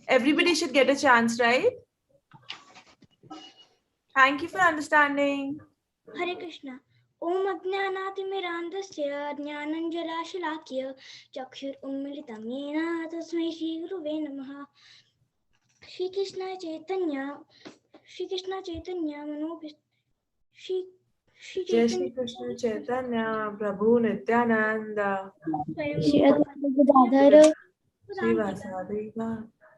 Everybody should get a chance, right? Thank you for understanding. Hare Krishna. Om Ajnanatimirandasya Jnananjalashilakya Chakshur Ummilitam Yena Tasmai Shri Guruve Namaha. Shri Krishna Chaitanya Manobhis Shri Jai Chaitanya Shri Krishna Chaitanya Prabhu Nityananda Swayam Shiva Sadhiva.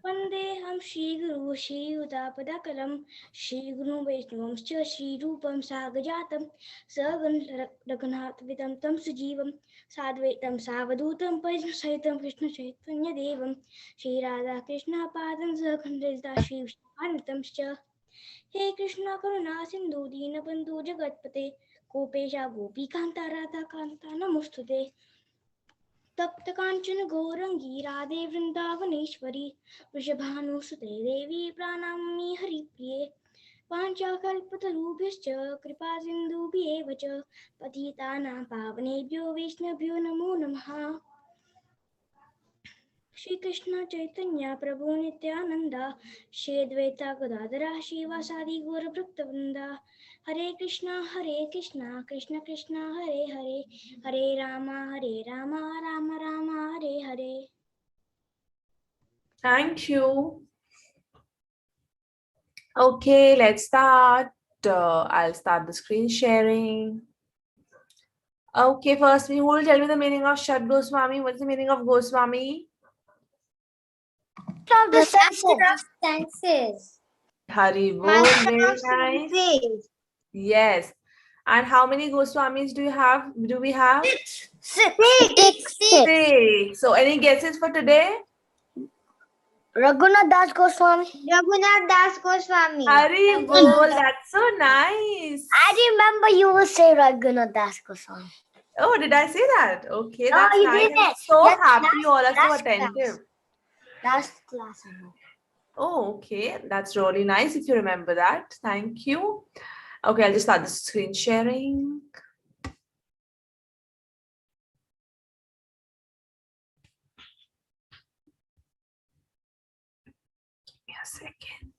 Vandeham Shri Guru Shri Udapadakalam Shri Guru Vaishnavamscha Shri Rupam Sagajatam Sagan Raghunath Vidam Tam Sujeevam Sadvaitam Savadutam Pajasaitam Krishna Chaitanya Devam Shri Radha Krishna Padam Sakhandrita Shri Vishnuanitamscha He Krishna Karuna Sindhu Deenabandhu Jagatpate Gopesha Gopikanta Radha Kanta Namostute तप्त कांचन गौरंगी राधे वृंदावनेश्वरी वृषभानुसुते देवी प्रणमामि हरिप्रिये पांचाकल्पतरुभ्यश्च कृपा सिन्धुभ्येव च पतितानां पावनेभ्यो वैष्णवेभ्यो नमो नमः श्री कृष्ण चैतन्य प्रभु नित्यानंद श्री अद्वैता गदाधर श्रीवासादि गौर भक्तवृंदा हरे Krishna Krishna Krishna Hare Hare Hare Ram Ram Ram Hare Hare. Thank you. Okay, let's start. I'll start the screen sharing. Okay, first, who will tell me the meaning of Shad Goswami? What's the meaning of Goswami? The senses. Hari Bol, Master very of nice. senses. Yes. And how many Goswamis do we have? Six. So any guesses for today? Raghunath Das Goswami. Raghunath Das Goswami. Hari Bol, that's so nice. I remember you will say Raghunath Das Goswami. Oh, did I say that? Okay, No, that's you nice. didn't. I'm so That's happy you all are so last attentive. Last class. Oh, okay. That's really nice if you remember that. Thank you. Okay, I'll just start the screen sharing. Give me a second.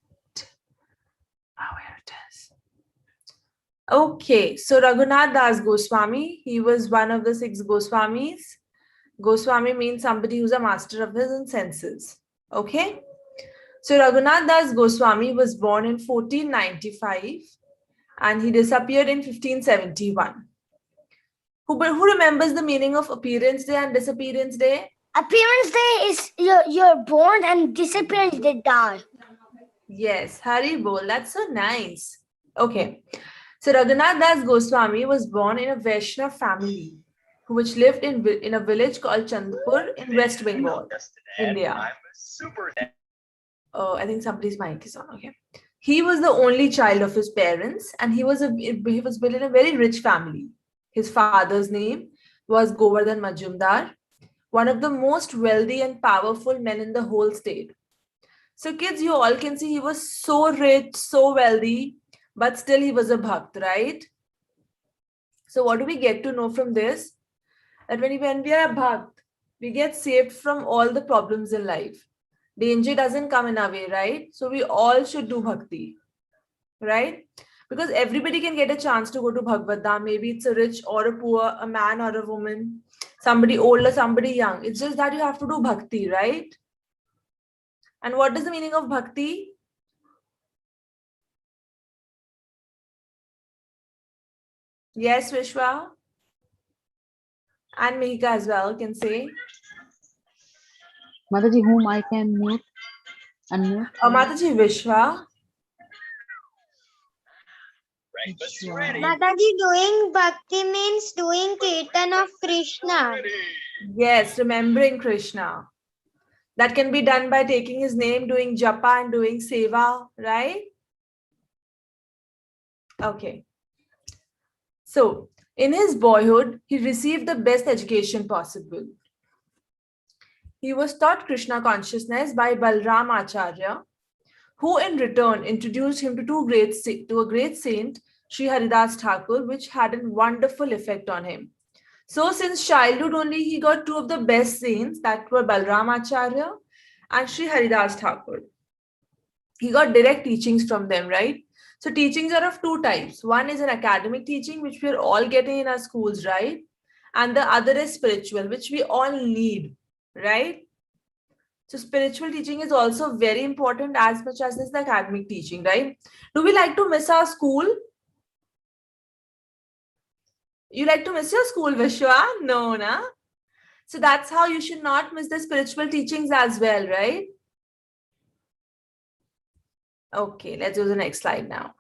Oh, here it is. Okay, so Raghunath Das Goswami, he was one of the 6 Goswamis. Goswami means somebody who's a master of his own senses. Okay. So Raghunath Das Goswami was born in 1495 and he disappeared in 1571. Who remembers the meaning of Appearance Day and Disappearance Day? Appearance Day is you're born and disappearance day die. Yes, Hari Bol, that's so nice. Okay, so Raghunath Das Goswami was born in a Vaishnav family, which lived in a village called Chandpur in West Bengal, India. I think somebody's mic is on. Okay, he was the only child of his parents, and he was built in a very rich family. His father's name was Govardhan Majumdar, one of the most wealthy and powerful men in the whole state. So kids, you all can see he was so rich, so wealthy, but still he was a bhakt, right? So what do we get to know from this? That when we are a bhakt, we get saved from all the problems in life. Danger doesn't come in our way, right? So we all should do bhakti, right? Because everybody can get a chance to go to Bhagavad Dham. Maybe it's a rich or a poor, a man or a woman, somebody old or somebody young. It's just that you have to do bhakti, right? And what is the meaning of bhakti? Yes, Vishwa. And Mihika as well can say. Mataji, whom I can mute, unmute. Mataji, Vishwa. Mataji, doing bhakti means doing kirtan of Krishna. Yes, remembering Krishna. That can be done by taking his name, doing japa and doing seva, right? Okay. So, in his boyhood, he received the best education possible. He was taught Krishna consciousness by Balram Acharya, who in return introduced him to a great saint, Sri Haridas Thakur, which had a wonderful effect on him. So since childhood only, he got 2 of the best saints, that were Balram Acharya and Sri Haridas Thakur. He got direct teachings from them, right? So teachings are of two types. One is an academic teaching, which we're all getting in our schools, right? And the other is spiritual, which we all need, right? So spiritual teaching is also very important as much as is the academic teaching, right? Do we like to miss our school? You like to miss your school, Vishwa? No, na? So that's how you should not miss the spiritual teachings as well, right? Okay, let's do the next slide now.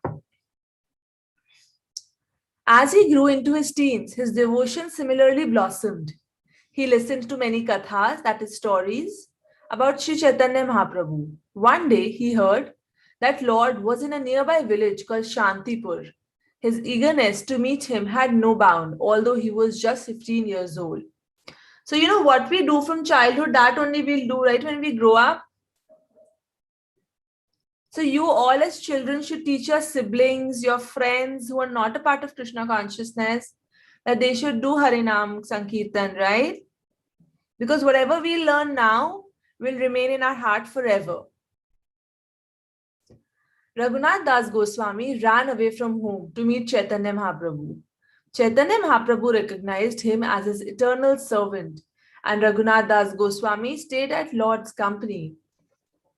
As he grew into his teens, his devotion similarly blossomed. He listened to many kathas, that is stories, about Sri Chaitanya Mahaprabhu. One day he heard that Lord was in a nearby village called Shantipur. His eagerness to meet him had no bound, although he was just 15 years old. So, you know, what we do from childhood, that only we'll do, right, when we grow up. So you all as children should teach your siblings, your friends who are not a part of Krishna consciousness, that they should do Harinam Sankirtan, right? Because whatever we learn now will remain in our heart forever. Raghunath Das Goswami ran away from home to meet Chaitanya Mahaprabhu. Chaitanya Mahaprabhu recognized him as his eternal servant, and Raghunath Das Goswami stayed at Lord's company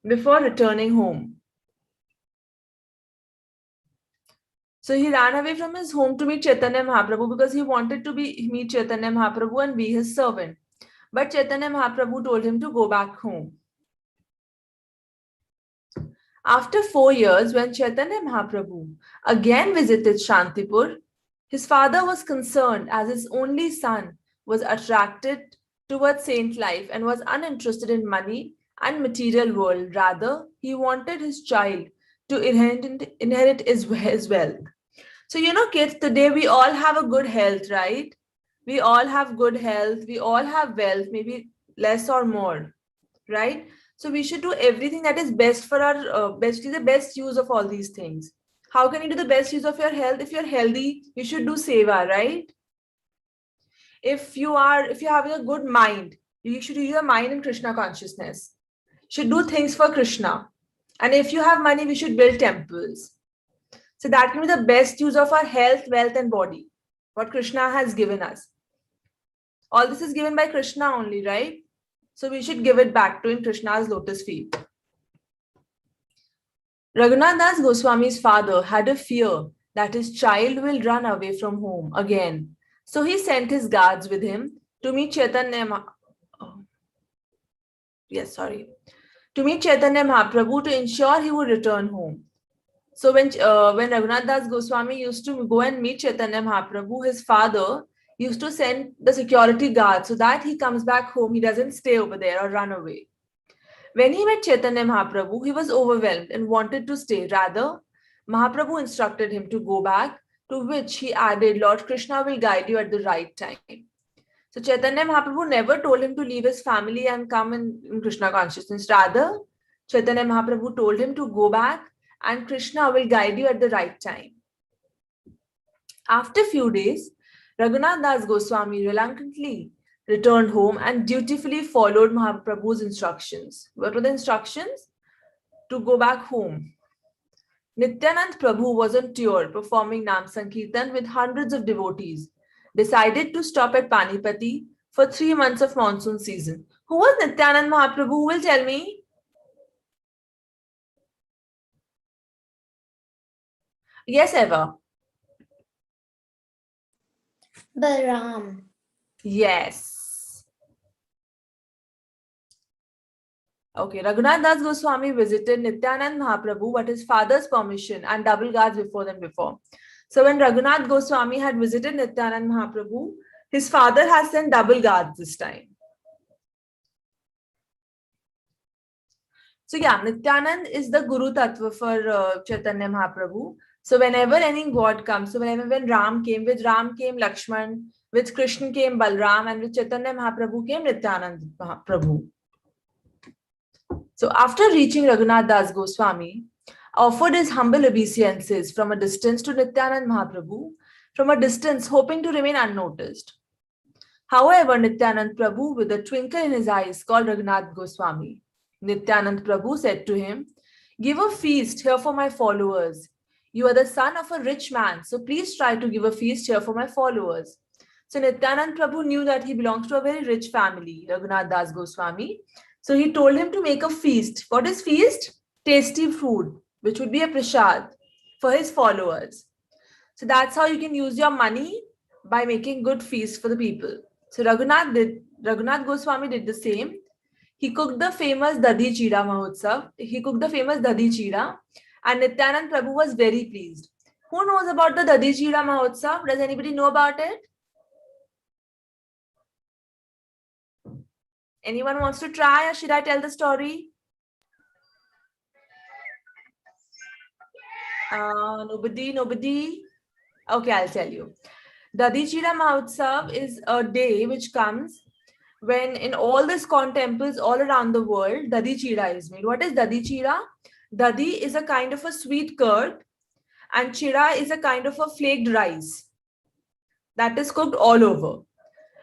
before returning home. So he ran away from his home to meet Chaitanya Mahaprabhu because he wanted to meet Chaitanya Mahaprabhu and be his servant. But Chaitanya Mahaprabhu told him to go back home. After 4 years, when Chaitanya Mahaprabhu again visited Shantipur, his father was concerned as his only son was attracted towards saint life and was uninterested in money and material world. Rather, he wanted his child to inherit his wealth. So, you know, kids, today we all have a good health, right? We all have good health. We all have wealth, maybe less or more, right? So we should do everything that is best for our the best use of all these things. How can you do the best use of your health? If you're healthy, you should do seva, right? If you're having a good mind, you should use your mind in Krishna consciousness. You should do things for Krishna. And if you have money, we should build temples. So that can be the best use of our health, wealth, and body, what Krishna has given us. All this is given by Krishna only, right? So we should give it back to in Krishna's lotus feet. Raghunath Das Goswami's father had a fear that his child will run away from home again. So he sent his guards with him to meet Chaitanya Mahaprabhu to ensure he would return home. So when Raghunath Das Goswami used to go and meet Chaitanya Mahaprabhu, his father used to send the security guard so that he comes back home, he doesn't stay over there or run away. When he met Chaitanya Mahaprabhu, he was overwhelmed and wanted to stay. Rather, Mahaprabhu instructed him to go back, to which he added, Lord Krishna will guide you at the right time. So Chaitanya Mahaprabhu never told him to leave his family and come in Krishna consciousness. Rather, Chaitanya Mahaprabhu told him to go back and Krishna will guide you at the right time. After a few days, Raghunath Das Goswami reluctantly returned home and dutifully followed Mahaprabhu's instructions. What were the instructions? To go back home. Nityanand Prabhu was on tour performing Nam Sankirtan with hundreds of devotees. Decided to stop at Panipati for 3 months of monsoon season. Who was Nityanand Mahaprabhu? Who will tell me? Yes, Eva. Balaram. Yes. Okay, Raghunath Das Goswami visited Nityanand Mahaprabhu with his father's permission and double guards before. So when Raghunath Goswami had visited Nityanand Mahaprabhu, his father has sent double guards this time. So yeah, Nityanand is the Guru Tattva for Chaitanya Mahaprabhu. So whenever any god comes, so when Ram came, with Ram came Lakshman, with Krishna came Balram, and with Chaitanya Mahaprabhu came Nityanand Mahaprabhu. So after reaching Raghunath Das Goswami, offered his humble obeisances from a distance to Nityanand Mahaprabhu, from a distance hoping to remain unnoticed. However, Nityanand Prabhu, with a twinkle in his eyes, called Raghunath Goswami. Nityanand Prabhu said to him, "Give a feast here for my followers. You are the son of a rich man, so please try to give a feast here for my followers." So Nityanand Prabhu knew that he belongs to a very rich family, Raghunath Das Goswami. So he told him to make a feast. What is feast? Tasty food, which would be a prasad for his followers. So that's how you can use your money, by making good feasts for the people. So Raghunath Goswami did the same. He cooked the famous Dadi Chida Mahotsav. He cooked the famous Dadi Chida, and Nityanand Prabhu was very pleased. Who knows about the Dadi Chida Mahotsav? Does anybody know about it? Anyone wants to try, or should I tell the story? Nobody. Okay, I'll tell you. Dadi Chida Mahotsav is a day which comes when in all the ISKCON temples all around the world, Dadi Chida is made. What is Dadi Chida? Dadi is a kind of a sweet curd, and chida is a kind of a flaked rice that is cooked all over.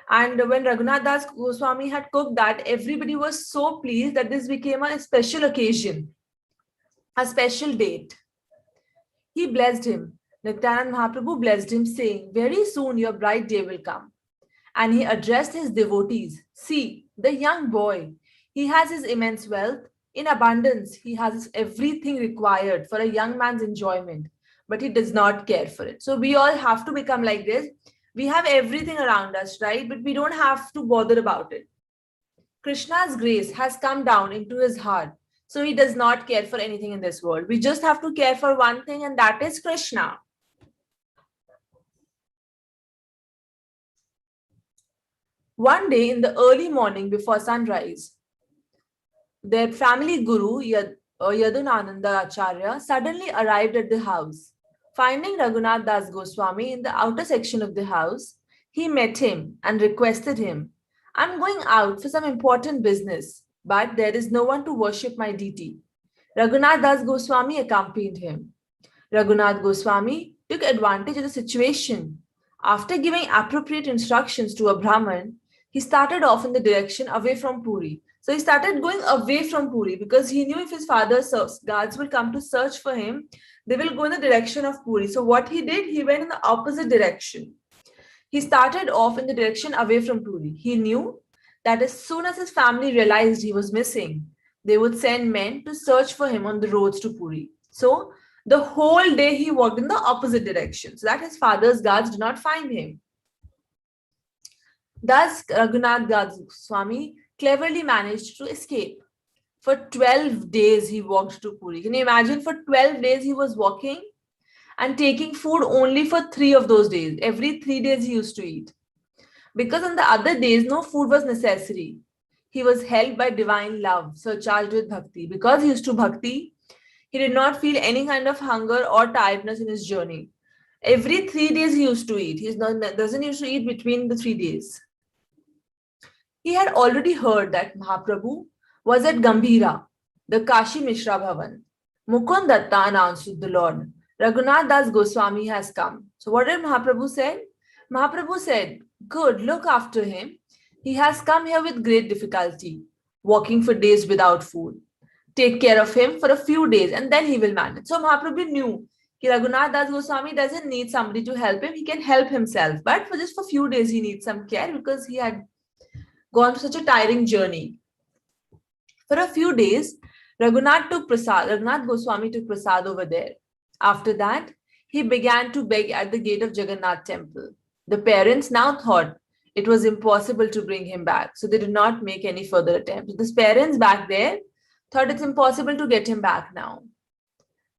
And when Raghunath Das Goswami had cooked that, everybody was so pleased that this became a special occasion, a special date. He blessed him. Nityanand Mahaprabhu blessed him, saying, "Very soon your bright day will come." And he addressed his devotees. "See, the young boy, he has his immense wealth. In abundance, he has everything required for a young man's enjoyment, but he does not care for it." So we all have to become like this. We have everything around us, right? But we don't have to bother about it. Krishna's grace has come down into his heart. So he does not care for anything in this world. We just have to care for one thing, and that is Krishna. One day in the early morning before sunrise, their family guru, Yadunananda Acharya, suddenly arrived at the house. Finding Raghunath Das Goswami in the outer section of the house, he met him and requested him, "I'm going out for some important business, but there is no one to worship my deity." Raghunath Das Goswami accompanied him. Raghunath Goswami took advantage of the situation. After giving appropriate instructions to a Brahman, he started off in the direction away from Puri. So he started going away from Puri because he knew if his father's guards will come to search for him, they will go in the direction of Puri. So what he did, he went in the opposite direction. He started off in the direction away from Puri. He knew that as soon as his family realized he was missing, they would send men to search for him on the roads to Puri. So the whole day he walked in the opposite direction so that his father's guards did not find him. Thus, Raghunath Das Swami cleverly managed to escape. For 12 days he walked to Puri. Can you imagine? For 12 days he was walking and taking food only for 3 of those days. Every 3 days he used to eat. Because on the other days, no food was necessary. He was held by divine love, surcharged with bhakti. Because he used to bhakti, he did not feel any kind of hunger or tiredness in his journey. Every 3 days he used to eat. He doesn't used to eat between the 3 days. He had already heard that Mahaprabhu was at Gambhira, the Kashi Mishra Bhavan. Mukund Datta announced to the Lord, "Raghunath Das Goswami has come." So what did Mahaprabhu say? Mahaprabhu said, "Good, look after him. He has come here with great difficulty, walking for days without food. Take care of him for a few days and then he will manage." So Mahaprabhu knew that Raghunath Das Goswami doesn't need somebody to help him. He can help himself. But for just a few days, he needs some care because he had gone through such a tiring journey. For a few days, Raghunath Goswami took prasad over there. After that, he began to beg at the gate of Jagannath temple. The parents now thought it was impossible to bring him back, so they did not make any further attempts. The parents back there thought it's impossible to get him back now.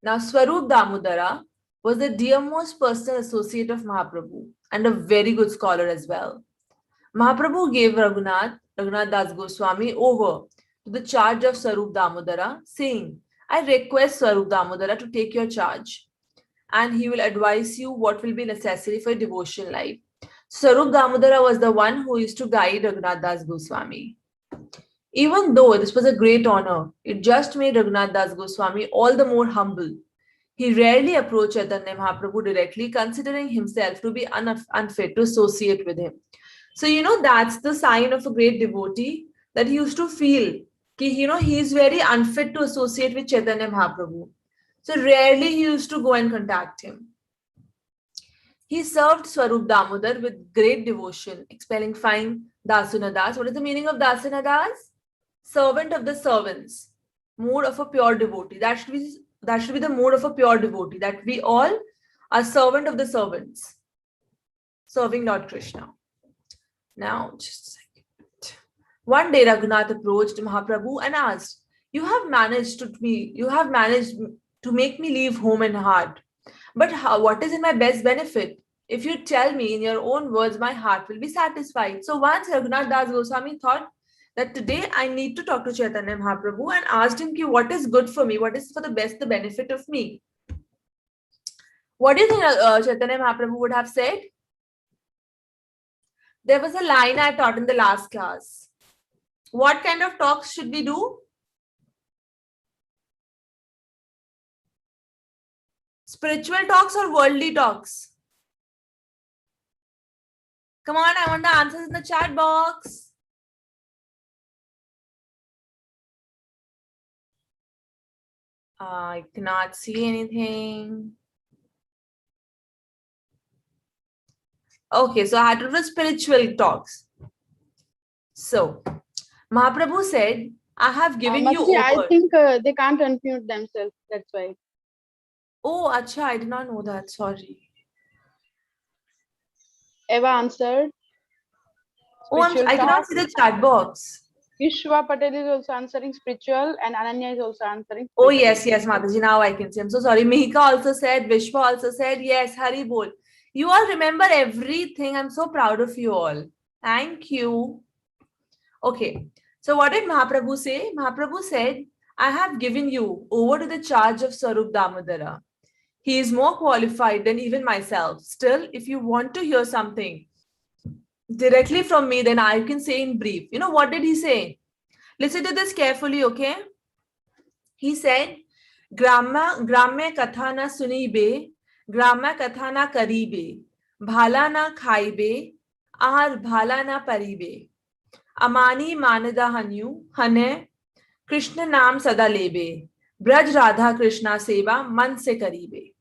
Now, Swarup Damodara was the dearmost personal associate of Mahaprabhu and a very good scholar as well. Mahaprabhu gave Raghunath Das Goswami over to the charge of Swarup Damodara, saying, "I request Swarup Damodara to take your charge, and he will advise you what will be necessary for your devotion life." Swarup Damodara was the one who used to guide Raghunath Das Goswami. Even though this was a great honor, it just made Raghunath Das Goswami all the more humble. He rarely approached Chaitanya Mahaprabhu directly, considering himself to be unfit to associate with him. So, that's the sign of a great devotee, that he used to feel he is very unfit to associate with Chaitanya Mahaprabhu. So rarely he used to go and contact him. He served Swarup Damodar with great devotion, expelling fine Dasunadas. What is the meaning of Dasunadas? Servant of the servants, mood of a pure devotee. That should be the mood of a pure devotee, that we all are servant of the servants, serving Lord Krishna. Now, just a second. One day Raghunath approached Mahaprabhu and asked, You have managed to make me leave home and heart. But what is in my best benefit? If you tell me in your own words, my heart will be satisfied. So once Raghunath Das Goswami thought that today I need to talk to Chaitanya Mahaprabhu and asked him what is good for me, what is for the benefit of me. What do you think Chaitanya Mahaprabhu would have said? There was a line I taught in the last class. What kind of talks should we do? Spiritual talks or worldly talks? Come on, I want the answers in the chat box. I cannot see anything. Okay, so I had to do spiritual talks. So, Mahaprabhu said, I have given you over. I think they can't unmute themselves, that's why. Oh, acha, I did not know that, sorry. Eva answered. Oh, I cannot see the chat box. Vishwa Patel is also answering spiritual and Ananya is also answering spiritual. Oh, yes, Mataji, now I can see. I'm so sorry. Mihika also said, Vishwa also said, yes, Hari Bol. You all remember everything. I'm so proud of you all. Thank you. Okay, so what did Mahaprabhu say? Mahaprabhu said, I have given you over to the charge of Swarup Damodara. He is more qualified than even myself. Still, if you want to hear something directly from me, then I can say in brief. You know, what did he say? Listen to this carefully, okay? He said, Gramya katha na sunibe, Gramya katha na karibe, Bhala na khaibe, Ahar bhala na paribe, Amani manada hanyu, Hane, Krishna naam sada lebe, Braj Radha Krishna seva, man se karibe.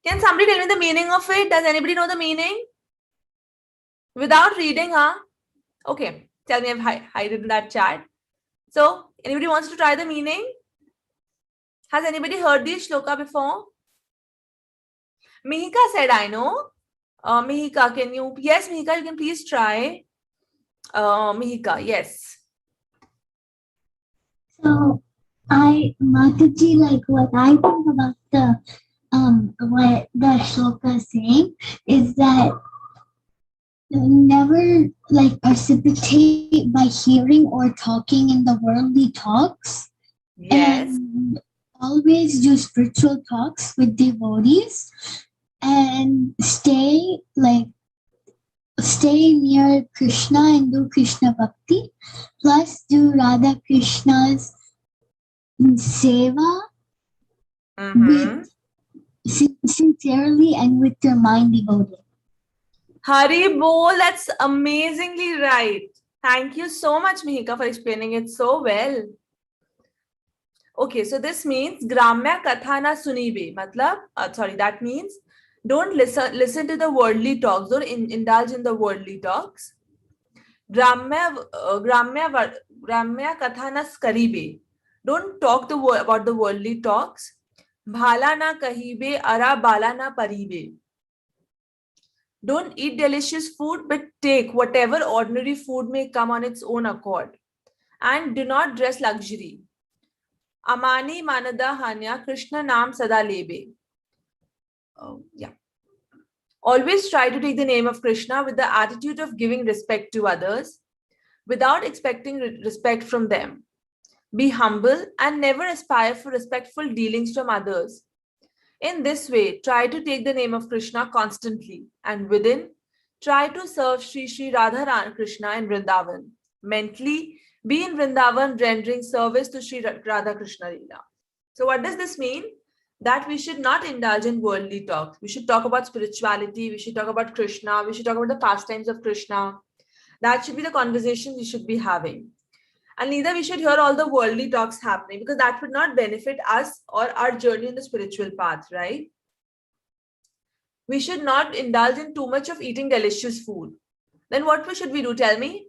Can somebody tell me the meaning of it? Does anybody know the meaning? Without reading, huh? Okay, tell me, I've hidden in that chat. So, anybody wants to try the meaning? Has anybody heard this shloka before? Mihika said, I know. Mihika, can you? Yes, Mihika, you can please try. Mihika, yes. So, Mataji, like what I think about what the shloka is saying is that never like precipitate by hearing or talking in the worldly talks. Yes. And always do spiritual talks with devotees and stay near Krishna and do Krishna Bhakti, plus do Radha Krishna's seva with sincerely and with your mind devoted. Hari Bol, that's amazingly right. Thank you so much, Mihika, for explaining it so well. Okay, so this means Gramya katha na sunibe. That means don't listen to the worldly talks. Don't indulge in the worldly talks. Gramya katha na karibe. Don't talk about the worldly talks. Bhala na kahibe, ara bala na paribe. Don't eat delicious food, but take whatever ordinary food may come on its own accord. And do not dress luxury. Amani manada hanya Krishna naam sada lebe. Yeah. Always try to take the name of Krishna with the attitude of giving respect to others without expecting respect from them. Be humble and never aspire for respectful dealings from others. In this way, try to take the name of Krishna constantly, and within, try to serve Sri Radha Krishna in Vrindavan. Mentally, be in Vrindavan rendering service to Sri Radha Krishna Leela. So what does this mean? That we should not indulge in worldly talk. We should talk about spirituality. We should talk about Krishna. We should talk about the pastimes of Krishna. That should be the conversation we should be having. And neither we should hear all the worldly talks happening, because that would not benefit us or our journey in the spiritual path, right? We should not indulge in too much of eating delicious food. Then what should we do? Tell me.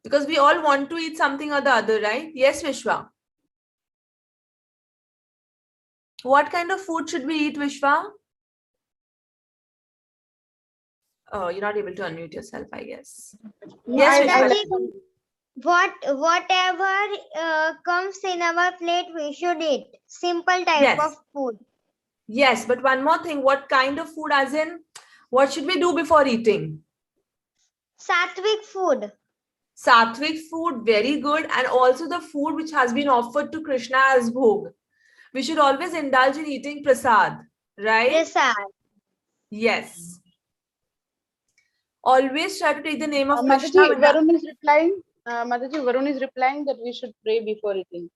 Because we all want to eat something or the other, right? Yes, Vishwa. What kind of food should we eat, Vishwa? Oh, you're not able to unmute yourself, I guess. Yes, Vishwa. Whatever comes in our plate, we should eat. Simple type Yes. of food. Yes, but one more thing. What kind of food, as in, what should we do before eating? Sattvic food. Sattvic food, very good. And also the food which has been offered to Krishna as bhog. We should always indulge in eating prasad, right? Prasad. Yes. Always try to take the name of Krishna. Mataji, with the- Varun is replying. Mataji, Varun is replying that we should pray before eating.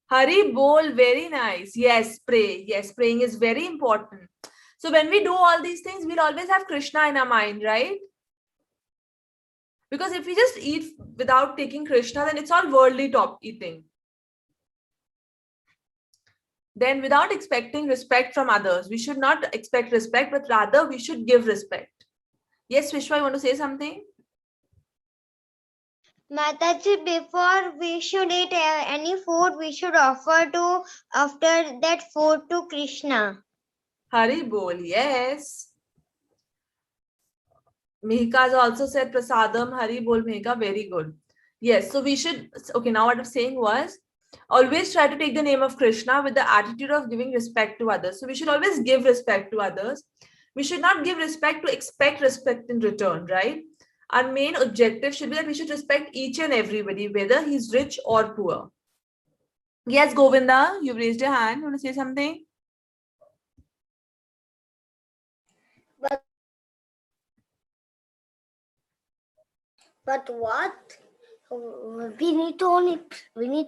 Hari bol, very nice. Yes, pray. Yes, praying is very important. So when we do all these things, we'll always have Krishna in our mind, right? Because if we just eat without taking Krishna, then it's all worldly top eating. Then without expecting respect from others, we should not expect respect, but rather we should give respect. Yes, Vishwa, you want to say something? Mataji, before we should eat any food, we should offer to after that food to Krishna. Hari bol, yes. Mihika has also said prasadam, Hari bol, Mihika, very good. Yes, so we should, okay, now what I'm saying was, always try to take the name of Krishna with the attitude of giving respect to others. So we should always give respect to others. We should not give respect to expect respect in return, right? Our main objective should be that we should respect each and everybody, whether he's rich or poor. Yes, Govinda, you've raised your hand. You want to say something? But what? We need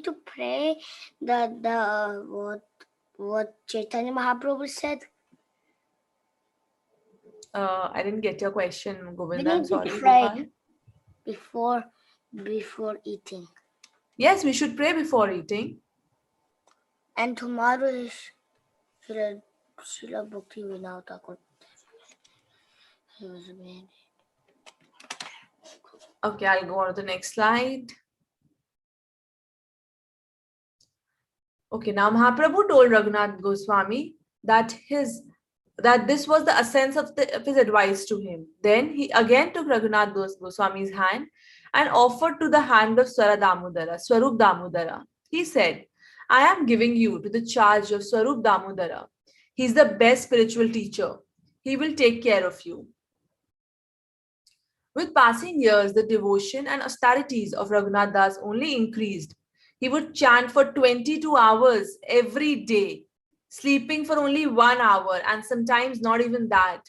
to pray that what Chaitanya Mahaprabhu said. I didn't get your question, We Govinda. I'm need to sorry. pray Gopal. before eating. Yes, we should pray before eating. And tomorrow is Srila Bhakti Vinod Thakur. He was made. Okay, I'll go on to the next slide. Okay, now Mahaprabhu told Raghunath Goswami that this was the essence of his advice to him. Then he again took Raghunath Goswami's hand and offered to the hand of Swarup Damodara. He said, I am giving you to the charge of Swarup Damodara. He is the best spiritual teacher. He will take care of you. With passing years, the devotion and austerities of Raghunath Das only increased. He would chant for 22 hours every day, sleeping for only 1 hour, and sometimes not even that.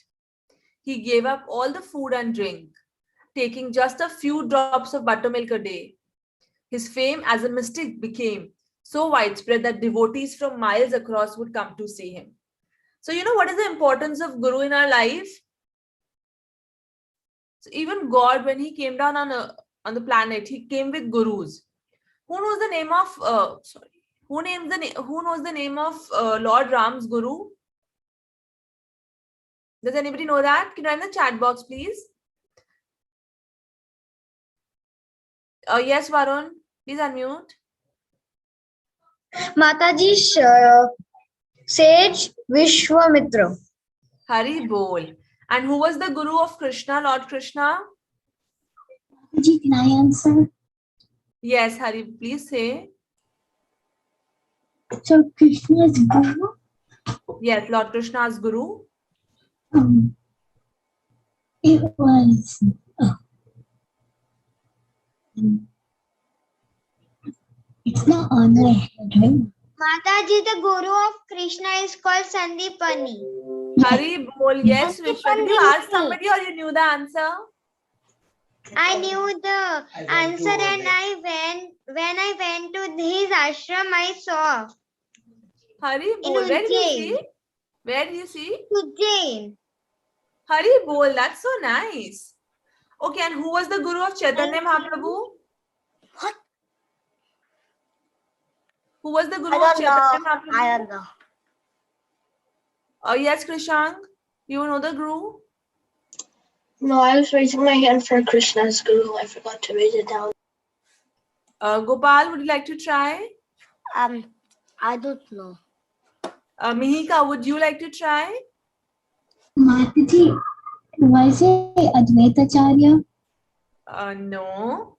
He gave up all the food and drink, taking just a few drops of buttermilk a day. His fame as a mystic became so widespread that devotees from miles across would come to see him. So, you know what is the importance of Guru in our life? So even God, when he came down on the planet, he came with gurus. Who knows the name of who knows the name of Lord Ram's guru? Does anybody know that? Can you write in the chat box, please? Yes, Varun, please unmute. Mataji sage Vishwamitra. Hari bol. And who was the guru of Krishna, Lord Krishna? Ji, can I answer? Yes, Hari, please say. So Krishna's guru, Yes, Lord Krishna's guru. it was it's not on my head, right? Mataji, the guru of Krishna is called Sandipani. Hari bol. Yes, Vishwa. Did you ask somebody or you knew the answer? I knew the answer, and when I went to his ashram, I saw Hari in bol. Where did you see? Ujjain. Where did you see? Ujjain. Hari bol. That's so nice. Okay, and who was the guru of Chaitanya Mahaprabhu? What? Who was the guru I of don't Chaitanya know. Mahaprabhu? I don't know. Yes, Krishank, you know the guru? No, I was raising my hand for Krishna's guru. I forgot to raise it down. Gopal, would you like to try? I don't know. Mihika, would you like to try? Mataji, was it Advaitacharya? No.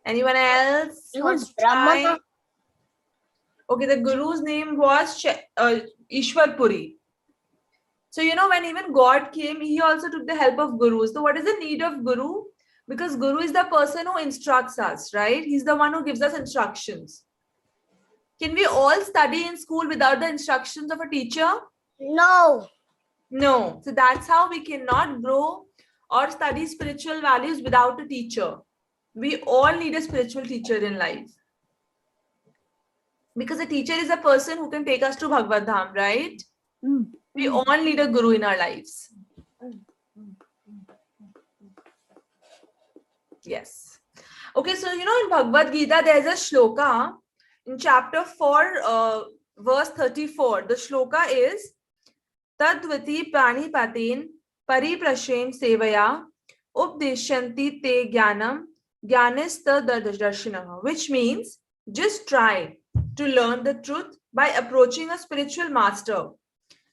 Anyone else? It wants was to try? Brahmana. Okay, the guru's name was Ishwar Puri. So, you know, when even God came, he also took the help of gurus. So, what is the need of guru? Because guru is the person who instructs us, right? He's the one who gives us instructions. Can we all study in school without the instructions of a teacher? No. No. So, that's how we cannot grow or study spiritual values without a teacher. We all need a spiritual teacher in life. Because a teacher is a person who can take us to Bhagavad Dham, right? We all need a guru in our lives. Yes. Okay, so you know in Bhagavad Gita, there's a shloka in chapter 4, verse 34. The shloka is Tadvati pranipatin pariprashem sevaya updeshanti te jnanam jnanista darshanam, which means just try to learn the truth by approaching a spiritual master.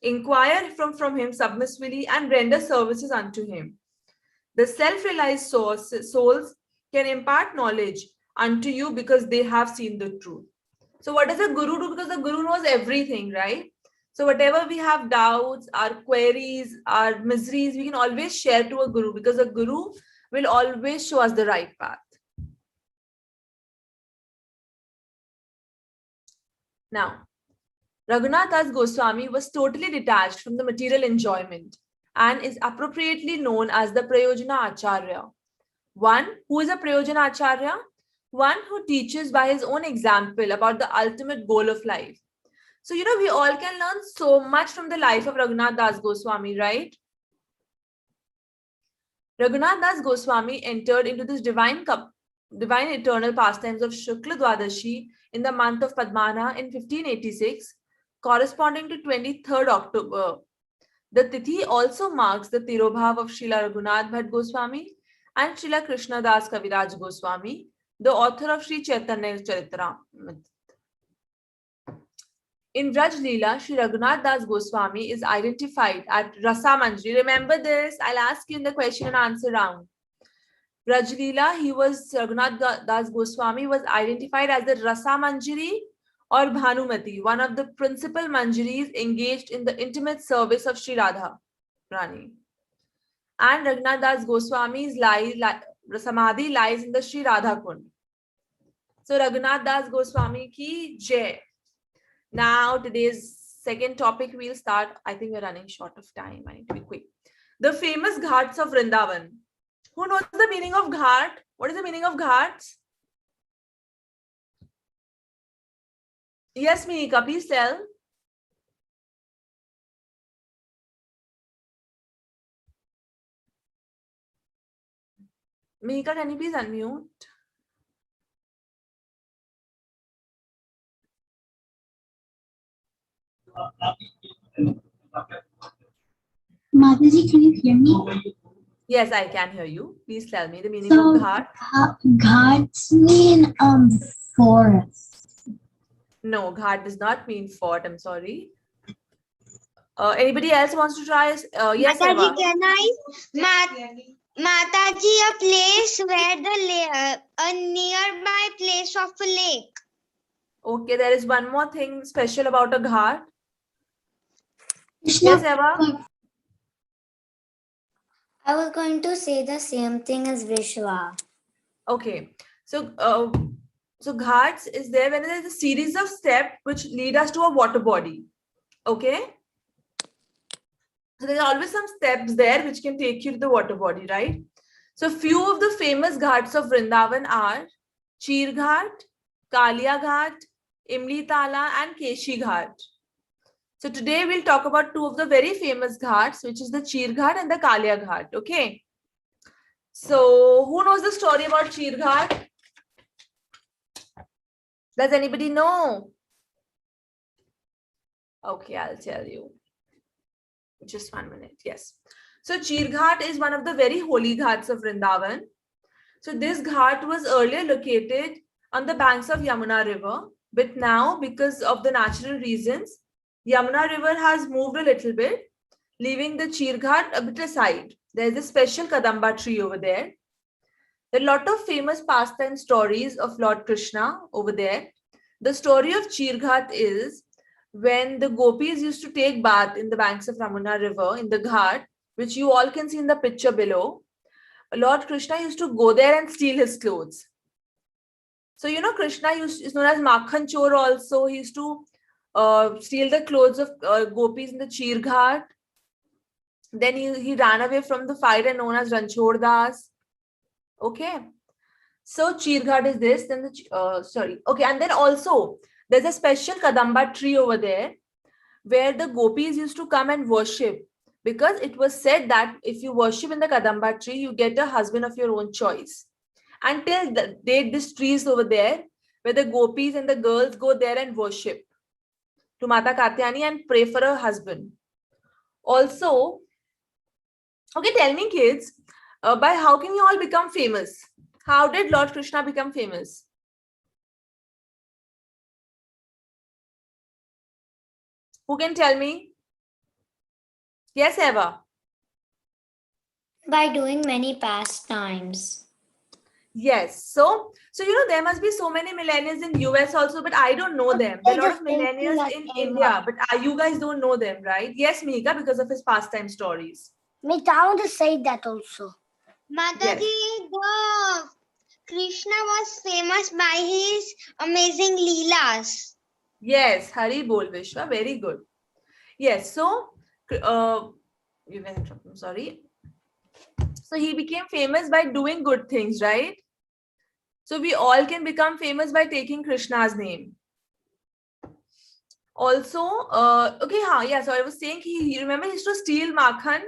Inquire from him submissively and render services unto him. The self-realized souls can impart knowledge unto you because they have seen the truth. So what does a guru do? Because the guru knows everything, right? So whatever we have doubts, our queries, our miseries, we can always share to a guru because a guru will always show us the right path. Now, Raghunath Das Goswami was totally detached from the material enjoyment and is appropriately known as the Prayojana Acharya. One, who is a Prayojana Acharya? One who teaches by his own example about the ultimate goal of life. So, you know, we all can learn so much from the life of Raghunath Das Goswami, right? Raghunath Das Goswami entered into this divine eternal pastimes of Shukla Dwadashi in the month of Padmana in 1586, corresponding to 23rd October. The Tithi also marks the Tirobhav of Srila Raghunath Bhatt Goswami and Srila Krishna Das Kaviraj Goswami, the author of Sri Chaitanya Charitra. In Raj Leela, Sri Raghunath Das Goswami is identified at Rasa Manjari. Remember this, I'll ask you in the question and answer round. Raj Leela, Raghunath Das Goswami was identified as the Rasa Manjari or Bhanumati, one of the principal Manjaris engaged in the intimate service of Sri Radha Rani. And Raghunath Das Goswami's Samadhi lies in the Sri Radha Kund. So Raghunath Das Goswami ki jai. Now today's second topic we'll start. I think we're running short of time. I need to be quick. The famous ghats of Vrindavan. Who knows the meaning of ghat? What is the meaning of ghats? Yes, Mihika, please tell. Mihika, can you please unmute? Mataji, can you hear me? Yes, I can hear you. Please tell me the meaning So, of ghat. ghats mean forest. No, ghat does not mean fort. I'm sorry. Anybody else wants to try? Yes, Mataji, Eva. can I? Mataji, a place where a nearby place of a lake. Okay, there is one more thing special about a ghat. Krishna, Yes, Eva. I was going to say the same thing as Vishwa. Okay, so ghats is there when there is a series of steps which lead us to a water body. Okay, so there are always some steps there which can take you to the water body, right? So few of the famous ghats of Vrindavan are Cheer Ghat, Kalia Ghat, Imli Tala, and Keshi Ghat. So today we'll talk about two of the very famous ghats, which is the Cheer Ghat and the Kalia Ghat. Okay. So who knows the story about Cheer Ghat? Does anybody know? Okay, I'll tell you. Just 1 minute. Yes. So Cheer Ghat is one of the very holy ghats of Vrindavan. So this ghat was earlier located on the banks of Yamuna River, but now because of the natural reasons, Yamuna River has moved a little bit, leaving the Cheer Ghat a bit aside. There's a special Kadamba tree over there. There are a lot of famous pastime stories of Lord Krishna over there. The story of Cheer Ghat is when the gopis used to take bath in the banks of Yamuna River in the ghat, which you all can see in the picture below. Lord Krishna used to go there and steal his clothes. So, you know, Krishna is known as Makhan Chor also. He used to steal the clothes of gopis in the Cheer Ghat. Then he ran away from the fighter known as Ranchor Das. Okay. So, Cheer Ghat is this. Then Okay. And then also, there's a special Kadamba tree over there where the gopis used to come and worship. Because it was said that if you worship in the Kadamba tree, you get a husband of your own choice. Until the date, this tree is over there, where the gopis and the girls go there and worship to Mata Katyani and pray for a husband. Also, okay, tell me kids, by how can you all become famous? How did Lord Krishna become famous? Who can tell me? Yes, Eva. By doing many pastimes. Yes. So you know there must be so many millennials in US also, but I don't know them. There are a lot of millennials in India, but you guys don't know them, right? Yes, Mika, because of his pastime stories. Me, I want to say that also. Mataji, the Krishna was famous by his amazing leelas. Yes, Hari Bol Vishwa, very good. Yes, so I'm sorry. So he became famous by doing good things, right? So we all can become famous by taking Krishna's name. Also, okay, so I was saying he remember he used to steal Makhan.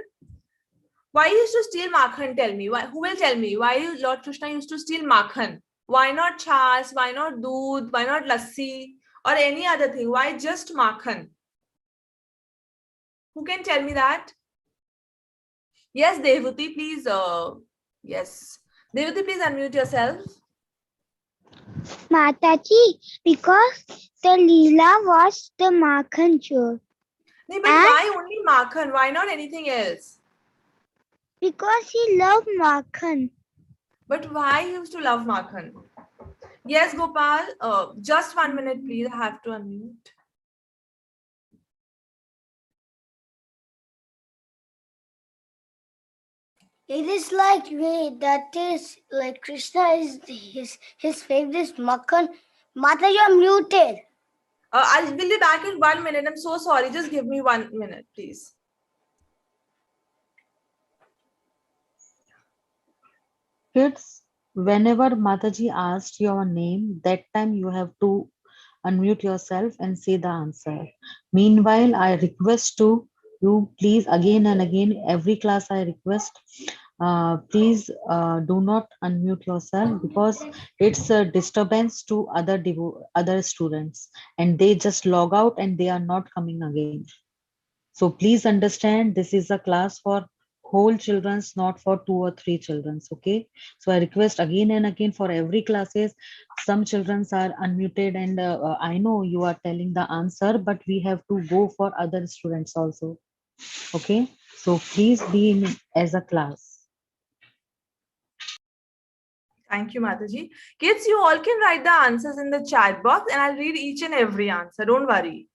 Why he used to steal Makhan? Tell me. Why? Who will tell me why Lord Krishna used to steal Makhan? Why not chas? Why not doodh? Why not lassi or any other thing? Why just Makhan? Who can tell me that? Yes, Devuti, please. Yes, Devuti, please unmute yourself. Mataji, because the leela was the Makhan Chor. No, but why only Makhan? Why not anything else? Because he loved Makhan. But why he used to love Makhan? Yes, Gopal. Just 1 minute, please. I have to unmute. It is like that is like Krishna is his favorite Makhan. Mata, you are muted. I will be back in 1 minute. I'm so sorry. Just give me 1 minute, please. Kids, whenever Mataji asked your name, that time you have to unmute yourself and say the answer. Meanwhile, I request to you, please, again and again, every class I request, please do not unmute yourself because it's a disturbance to other students and they just log out and they are not coming again. So please understand this is a class for whole children's, not for 2 or 3 children's. Okay. So I request again and again for every classes. Some children's are unmuted and I know you are telling the answer, but we have to go for other students also. Okay. So please be in as a class. Thank you, Mataji. Kids, you all can write the answers in the chat box and I'll read each and every answer. Don't worry.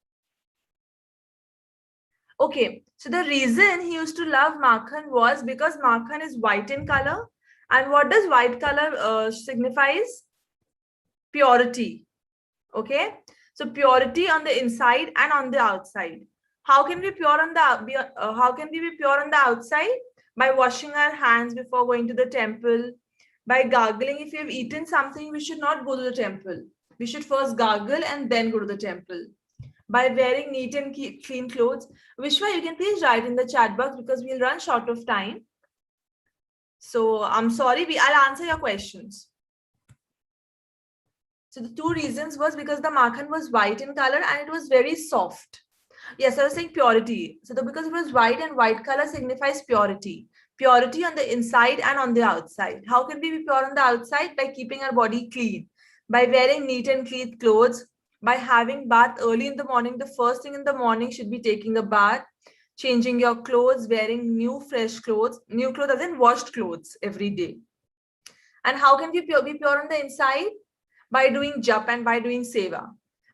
Okay, so the reason he used to love Makhan was because Makhan is white in color. And what does white color signifies? Purity. Okay, so purity on the inside and on the outside. How can we be pure on the outside? By washing our hands before going to the temple. By gargling, if we have eaten something, we should not go to the temple. We should first gargle and then go to the temple. By wearing neat and clean clothes. Vishwa, you can please write in the chat box because we'll run short of time. So I'm sorry, I'll answer your questions. So the two reasons was because the makhan was white in color and it was very soft. Yes, I was saying purity. So because it was white and white color signifies purity. Purity on the inside and on the outside. How can we be pure on the outside? By keeping our body clean, by wearing neat and clean clothes, by having bath early in the morning. The first thing in the morning should be taking a bath, changing your clothes, wearing new fresh clothes, new clothes as in washed clothes every day. And how can we be pure on the inside? By doing jap and by doing seva.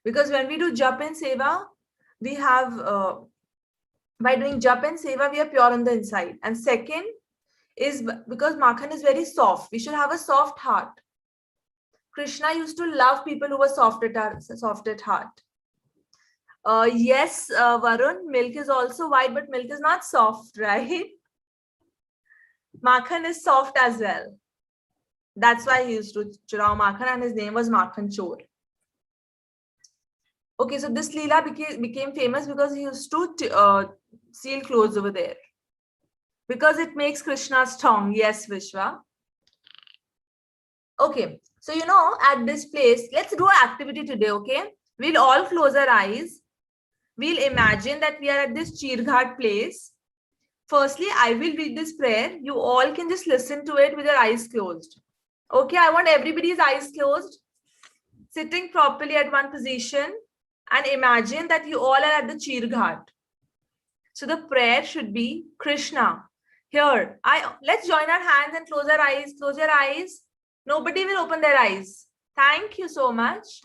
Because when we do jap and seva, we have by doing jap and seva, we are pure on the inside. And second is because makhan is very soft. We should have a soft heart. Krishna used to love people who were soft at heart. Yes, Varun, milk is also white, but milk is not soft, right? Makhan is soft as well. That's why he used to churao makhan and his name was Makhan Chor. Okay, so this Leela became famous because he used to seal clothes over there. Because it makes Krishna strong. Yes, Vishwa. Okay, so at this place, let's do an activity today, okay? We'll all close our eyes. We'll imagine that we are at this Chirghat place. Firstly, I will read this prayer. You all can just listen to it with your eyes closed. Okay, I want everybody's eyes closed, sitting properly at one position, and imagine that you all are at the Chirghat. So the prayer should be, Krishna, here, let's join our hands and close our eyes. Close your eyes. Nobody will open their eyes. Thank you so much.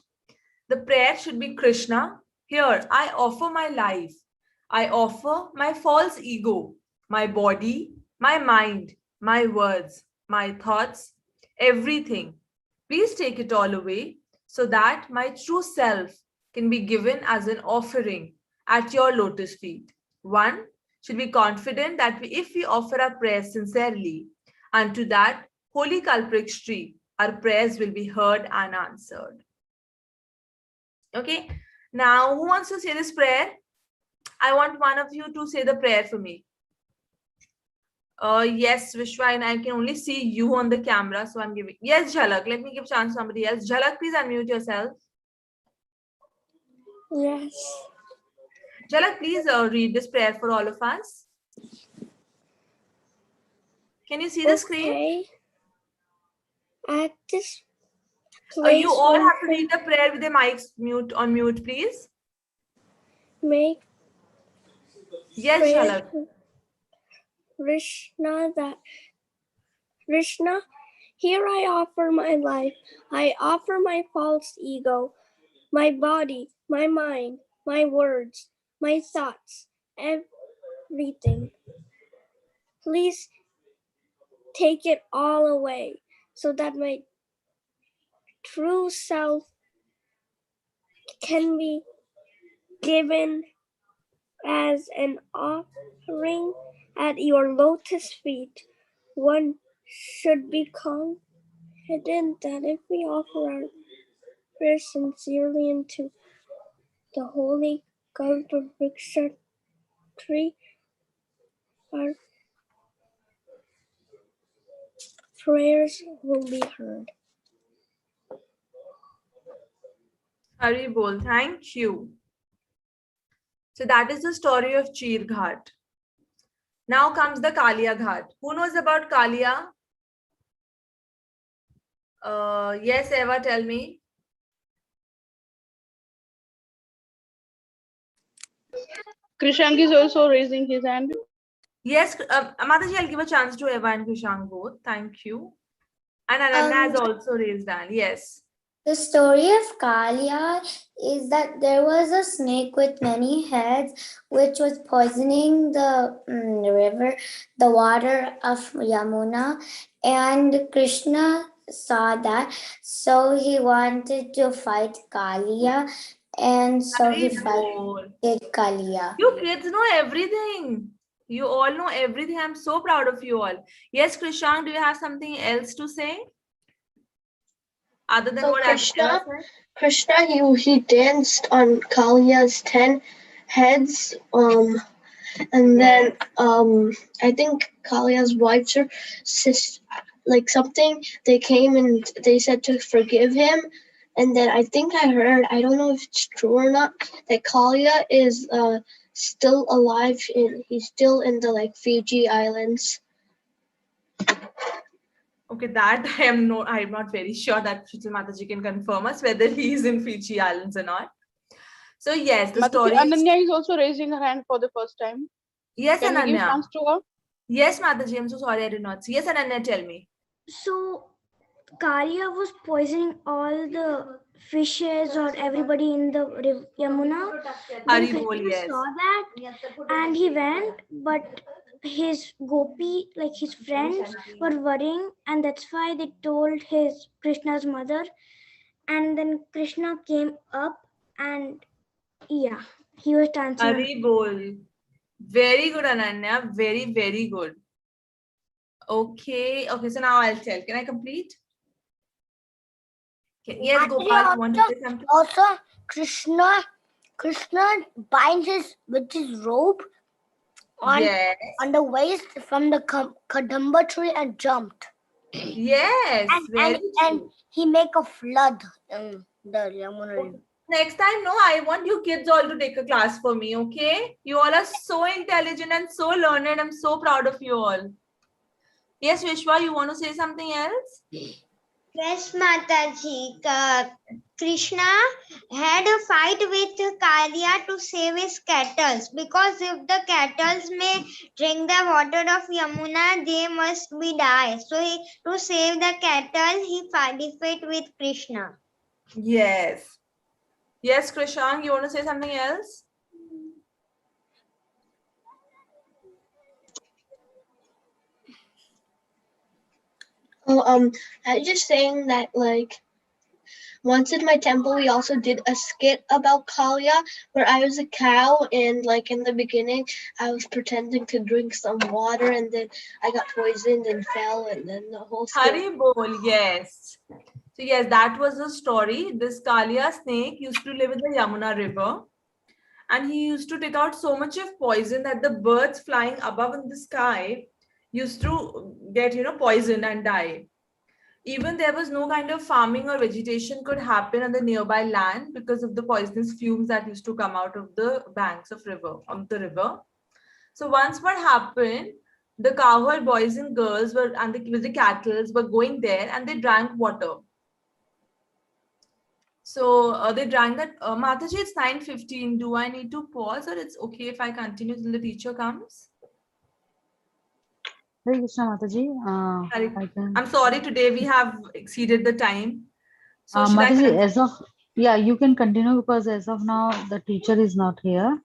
The prayer should be, Krishna, here, I offer my life. I offer my false ego, my body, my mind, my words, my thoughts, everything. Please take it all away so that my true self can be given as an offering at your lotus feet. One should be confident that if we offer our prayers sincerely unto that holy Kalpriksh tree, our prayers will be heard and answered. Okay, now who wants to say this prayer? I want one of you to say the prayer for me. Yes, Vishwa, and I can only see you on the camera, so I'm giving. Yes, Jhalak, let me give chance to somebody else. Jhalak, please unmute yourself. Yes. Jhalak, please read this prayer for all of us. Can you see the screen? Okay. At this place, You all have to read the prayer with the mics on mute, please. make Yes, Jhalak. Krishna, here I offer my life. I offer my false ego, my body, my mind, my words, my thoughts, everything. Please take it all away so that my true self can be given as an offering at your lotus feet. One should be confident that if we offer our prayers sincerely into the holy Kalpriksh tree, our prayers will be heard. Hari Bol, thank you. So that is the story of Chirghat. Now comes the Kalia Ghat. Who knows about Kalia? Yes, Eva, tell me. Krishank is also raising his hand. Yes, Mataji, I'll give a chance to Eva and Krishank both. Thank you. And Ananya has also raised hand. Yes. The story of Kalia is that there was a snake with many heads which was poisoning the river, the water of Yamuna, and Krishna saw that, so he wanted to fight Kalia, and so he fighted Kalia. You kids know everything. You all know everything. I'm so proud of you all. Yes, Krishank, do you have something else to say? Other than So what Krishna, he danced on Kalia's 10 heads. And then I think Kalia's wives or sister, like something, they came and they said to forgive him, And then I think I heard, I don't know if it's true or not, that Kalia is still alive. He's still in the like Fiji Islands. Okay, that I'm not very sure that Shruti Mataji can confirm us whether he is in Fiji Islands or not. So yes, the Mataji, story is... Ananya is also raising her hand for the first time. Yes, Can we give Ananya. chance to her? Yes, Mataji, I'm so sorry I did not see. Yes, Ananya, tell me. So Kalia was poisoning all the fishes or everybody in the Yamuna. Then Haribol, Krishna yes. saw that and he went, but his gopi, like his friends, were worrying, and that's why they told his Krishna's mother. And then Krishna came up, and yeah, he was dancing. Haribol. Very good, Ananya. Very, very good. Okay. Okay, so now I'll tell. Can I complete? Okay. Yes, Gopal, you want to say something? Also, Krishna binds with his rope on the waist from the Kadamba tree and jumped. Yes, and he make a flood in the Yamuna River. Next time, no, I want you kids all to take a class for me, okay? You all are so intelligent and so learned. I'm so proud of you all. Yes, Vishwa, you want to say something else? Yes, Mataji. Krishna had a fight with Kalia to save his cattle, because if the cattle may drink the water of Yamuna, they must be die. So to save the cattle, he fought with Krishna. Yes. Yes, Krishang, you want to say something else? Oh, I was just saying that like once in my temple we also did a skit about Kalia where I was a cow, and like in the beginning I was pretending to drink some water and then I got poisoned and fell, and then the whole skit. Haribol, yes. So yes, that was the story. This Kalia snake used to live in the Yamuna River, and he used to take out so much of poison that the birds flying above in the sky used to get, poisoned and die. Even there was no kind of farming or vegetation could happen on the nearby land because of the poisonous fumes that used to come out of the banks of the river. So once what happened, the cowherd boys and girls with the cattle were going there and they drank water. So they drank that. Mataji, it's 9:15. Do I need to pause, or it's okay if I continue till the teacher comes? Hare Krishna Mataji. I'm sorry, today we have exceeded the time. So should Mataji, you can continue because as of now the teacher is not here.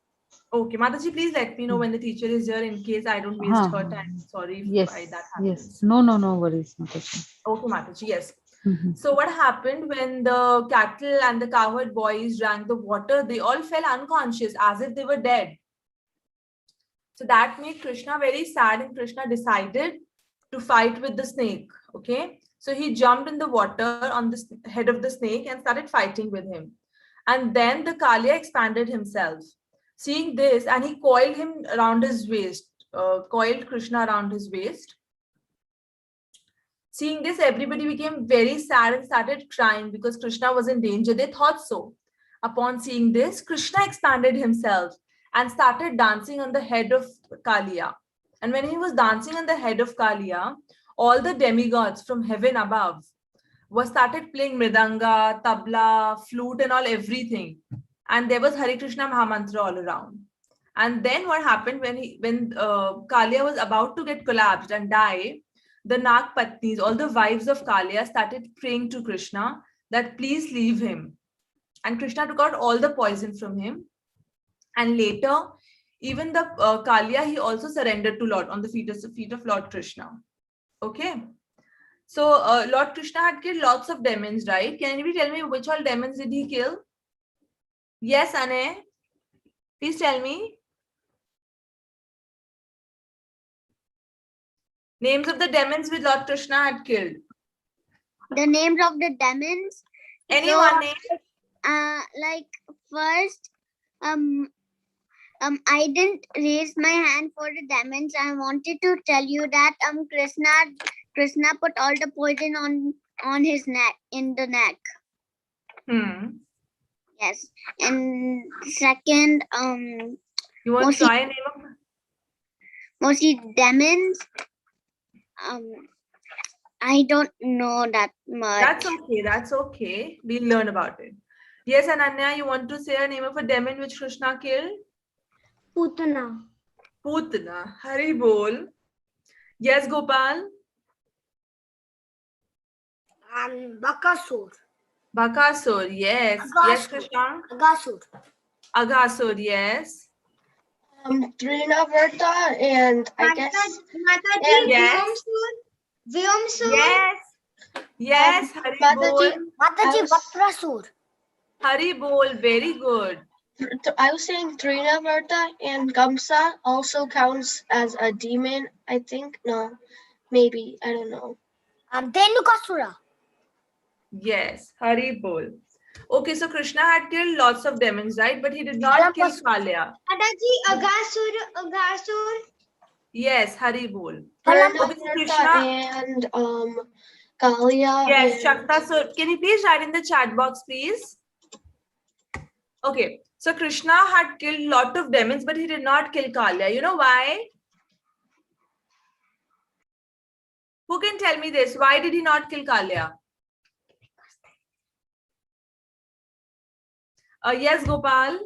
Okay, Mataji, please let me know when the teacher is here in case I don't waste her time. Sorry if that happens. Yes. No worries, Mataji. Okay, Mataji, yes. So what happened when the cattle and the cowherd boys drank the water, they all fell unconscious as if they were dead. So that made Krishna very sad, and Krishna decided to fight with the snake. Okay. So he jumped in the water on the head of the snake and started fighting with him. And then the Kalia expanded himself. Seeing this, and he coiled him around his waist, coiled Krishna around his waist. Seeing this, everybody became very sad and started crying because Krishna was in danger. They thought so. Upon seeing this, Krishna expanded himself and started dancing on the head of Kalia. And when he was dancing on the head of Kalia, all the demigods from heaven above started playing mridanga, tabla, flute, and all everything. And there was Hare Krishna Mahamantra all around. And then what happened when Kalia was about to get collapsed and die, the Nag Patnis, all the wives of Kalia, started praying to Krishna that please leave him. And Krishna took out all the poison from him. And later, even the Kalia, he also surrendered to Lord on the feet of Lord Krishna. Okay. So Lord Krishna had killed lots of demons, right? Can anybody tell me which all demons did he kill? Yes, Ane. Please tell me. Names of the demons which Lord Krishna had killed. The names of the demons. Anyone name? Like first, I didn't raise my hand for the demons. I wanted to tell you that Krishna put all the poison on his neck, in the neck. Hmm. Yes. And second, You want to mostly try a name of? mostly demons. I don't know that much. That's okay. That's okay. We'll learn about it. Yes, Ananya, you want to say a name of a demon which Krishna killed? Putana. Putana. Hari bol. Yes, Gopal. And Bakasur. Bakasur. Yes. Yes, Agasur. Krishna. Agasur. Agasur. Yes. Trinavarta and I guess Mataji, and Yes. Vyomsur. Yes. Yes. Hari bol. Mataji, Mataji was- Vatrasur. Hari bol. Very good. I was saying Trinavarta and Gamsa also counts as a demon, I think. No, maybe. I don't know. And Dhenukasura. Yes. Hari bol. Okay, so Krishna had killed lots of demons, right? But he did not kill Kalya. Mataji, Agasur. Yes, Hari bol. Trinavarta Krishna. and Kalia. Yes, and Shakta. So can you please write in the chat box, please? Okay. So Krishna had killed a lot of demons, but he did not kill Kalya. You know why? Who can tell me this? Why did he not kill Kalya? Yes, Gopal.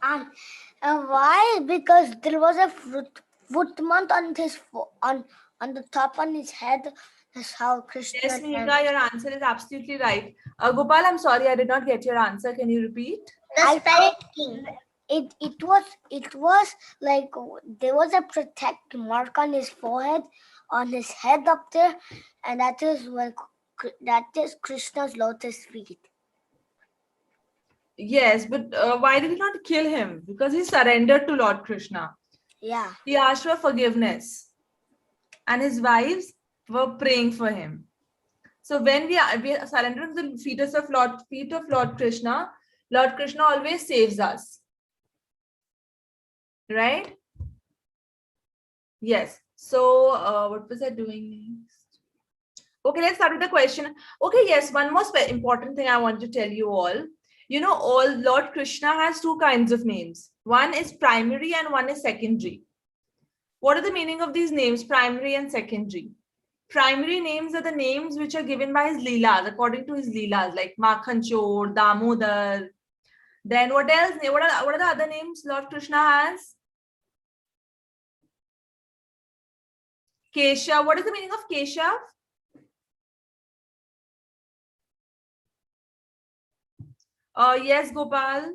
And why? Because there was a foot month on his on the top on his head. That's how Krishna. Yes, Mihika, your answer is absolutely right. Gopal, I'm sorry, I did not get your answer. Can you repeat? I said it was like there was a protect mark on his forehead, on his head up there, and that is Krishna's lotus feet. Yes, but why did he not kill him? Because he surrendered to Lord Krishna. Yeah. He asked for forgiveness. And his wives were praying for him. So when we surrender to the feet of Lord Krishna always saves us. Right? Yes. So what was I doing next? Okay, let's start with the question. Okay, yes, one more important thing I want to tell you all. You know, Lord Krishna has two kinds of names. One is primary and one is secondary. What are the meaning of these names, primary and secondary? Primary names are the names which are given by his leelas, according to his leelas, like Makhanchor, Damodar. Then what else? What are the other names Lord Krishna has? Keshav. What is the meaning of Keshav? Yes, Gopal.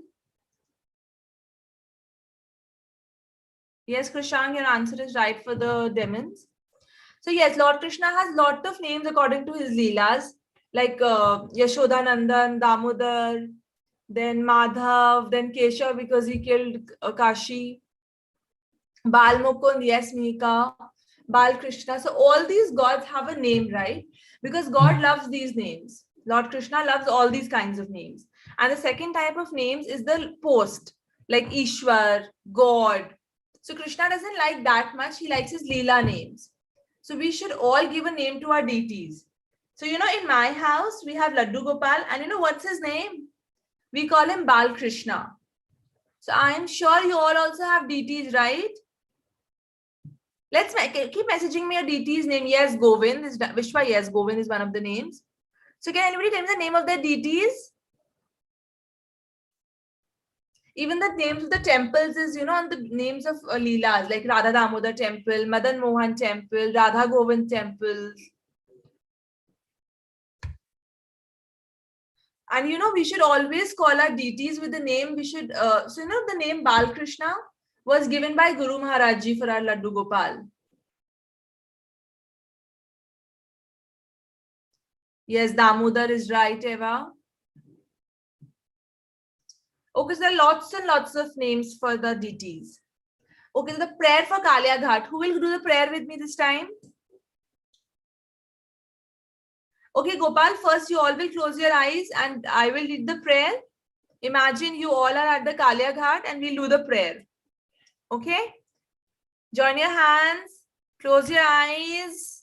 Yes, Krishang, your answer is right for the demons. So yes, Lord Krishna has lot of names according to his leelas, like Yashodanandan, Damodar, then Madhav, then Keshav because he killed Kashi, Bal Mukund, yes, Mika, Bal Krishna. So all these gods have a name, right? Because God loves these names. Lord Krishna loves all these kinds of names. And the second type of names is the post, like Ishwar, God. So Krishna doesn't like that much. He likes his Leela names. So we should all give a name to our deities. So, you know, in my house, we have Laddu Gopal. And you know what's his name? We call him Bal Krishna. So I'm sure you all also have deities, right? Let's keep messaging me your deity's name. Yes, Govind is Vishwa. Yes, Govind is one of the names. So can anybody tell me the name of their deities? Even the names of the temples is, you know, on the names of Leelas, like Radha Damodar Temple, Madan Mohan Temple, Radha Govind Temple. And, you know, we should always call our deities with the name. We should, so, you know, the name Bal Krishna was given by Guru Maharaj Ji for our Laddu Gopal. Yes, Damodar is right, Eva. Okay, so there are lots and lots of names for the deities. Okay, so the prayer for Kalia Ghat. Who will do the prayer with me this time? Okay, Gopal, first you all will close your eyes and I will lead the prayer. Imagine you all are at the Kalia Ghat and we'll do the prayer. Okay? Join your hands, Close your eyes.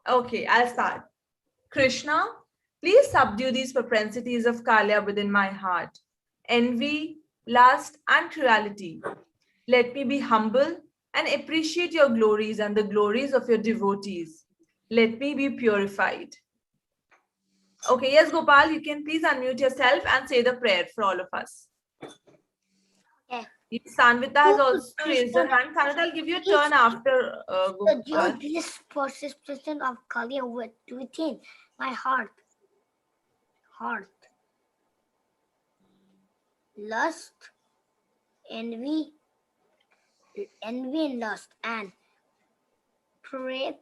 Okay, I'll start. Krishna, please subdue these propensities of Kalya within my heart. Envy, lust, and cruelty. Let me be humble and appreciate your glories and the glories of your devotees. Let me be purified. Okay, yes, Gopal, you can please unmute yourself and say the prayer for all of us. Okay. Sanvita has also raised her hand. Sanvita, I'll give you a turn after Gopal. This persistence of Kali within my heart. Lust, envy and lust, and pray,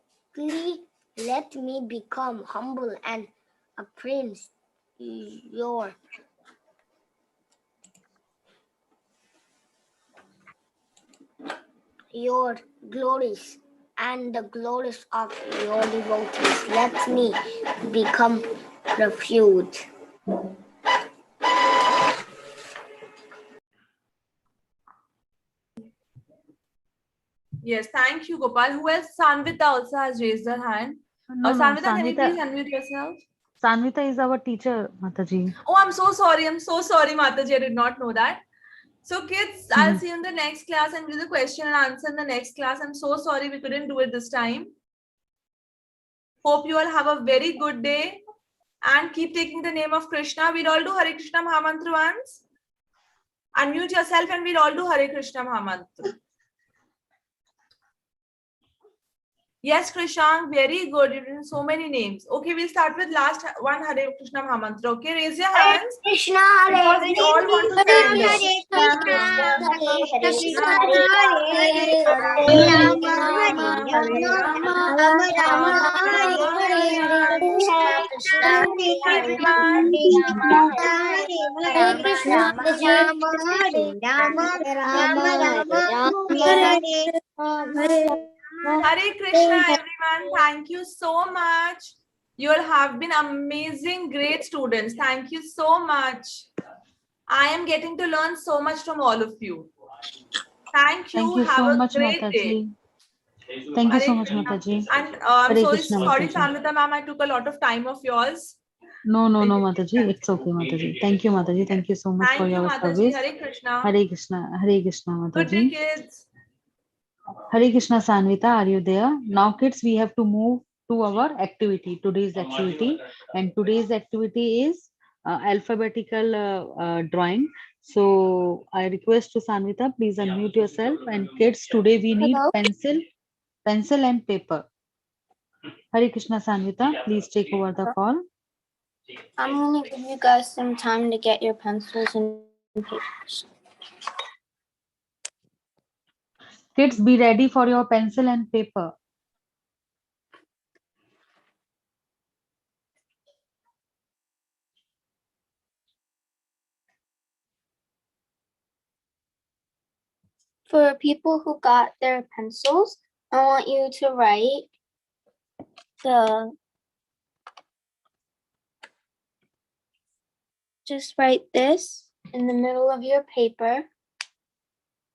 let me become humble and a prince. Your glories and the glories of your devotees. Let me become refuge. Yes, thank you, Gopal. Who else? Sanvita also has raised her hand. No, Sanvita, can you please unmute yourself? Sanvita is our teacher, Mataji. Oh, I'm so sorry. I'm so sorry, Mataji. I did not know that. So, kids, I'll see you in the next class and do the question and answer in the next class. I'm so sorry we couldn't do it this time. Hope you all have a very good day and keep taking the name of Krishna. We'll all do Hare Krishna Mahamantra once. Unmute yourself and we'll all do Hare Krishna Mahamantra. Yes, Krishank, very good. You've written so many names. Okay, we'll start with last one Hare Krishna Mahamantra. Okay, raise your hands. Krishna, Because we all want to stand Hare up. Krishna, Hare Rama, Rama, Hare Hare Krishna, everyone. Thank you so much. You all have been amazing, great students. Thank you so much. I am getting to learn so much from all of you. Thank you. Thank you Have so a much, great day. Mataji. Thank you Hare so much, Krishna. Mataji. And I'm Hare sorry, Krishna, sorry, Mataji. Sanvita ma'am, I took a lot of time of yours. No, Mataji. It's okay, Mataji. Thank you, Mataji. Thank you so much for Thank you, your Mataji. service. Hare Krishna. Hare Krishna. Hare Krishna, Good day, Mataji. kids. Hare Krishna, Sanvita, are you there? Now, kids, we have to move to our activity, today's activity. And today's activity is alphabetical drawing. So, I request to Sanvita, please unmute yourself. And kids, today we need Hello? pencil and paper. Hare Krishna, Sanvita, please take over the call. I'm going to give you guys some time to get your pencils and papers. Kids, be ready for your pencil and paper. For people who got their pencils, I want you to write just write this in the middle of your paper.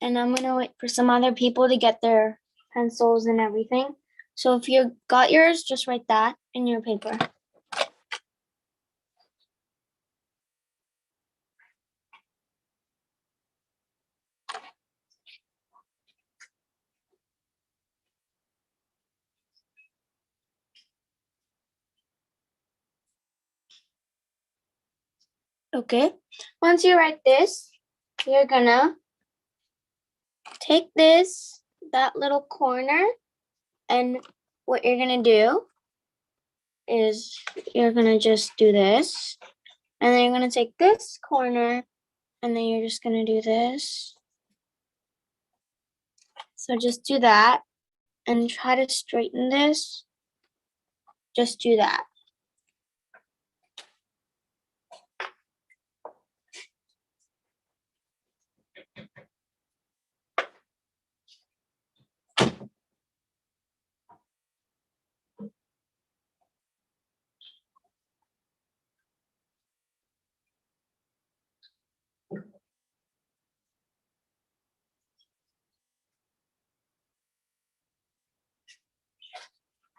And I'm going to wait for some other people to get their pencils and everything. So if you got yours, just write that in your paper. Okay, once you write this, you're gonna take that little corner, and what you're gonna do is you're gonna just do this, and then you're gonna take this corner, and then you're just gonna do this. So just do that, and try to straighten this. Just do that.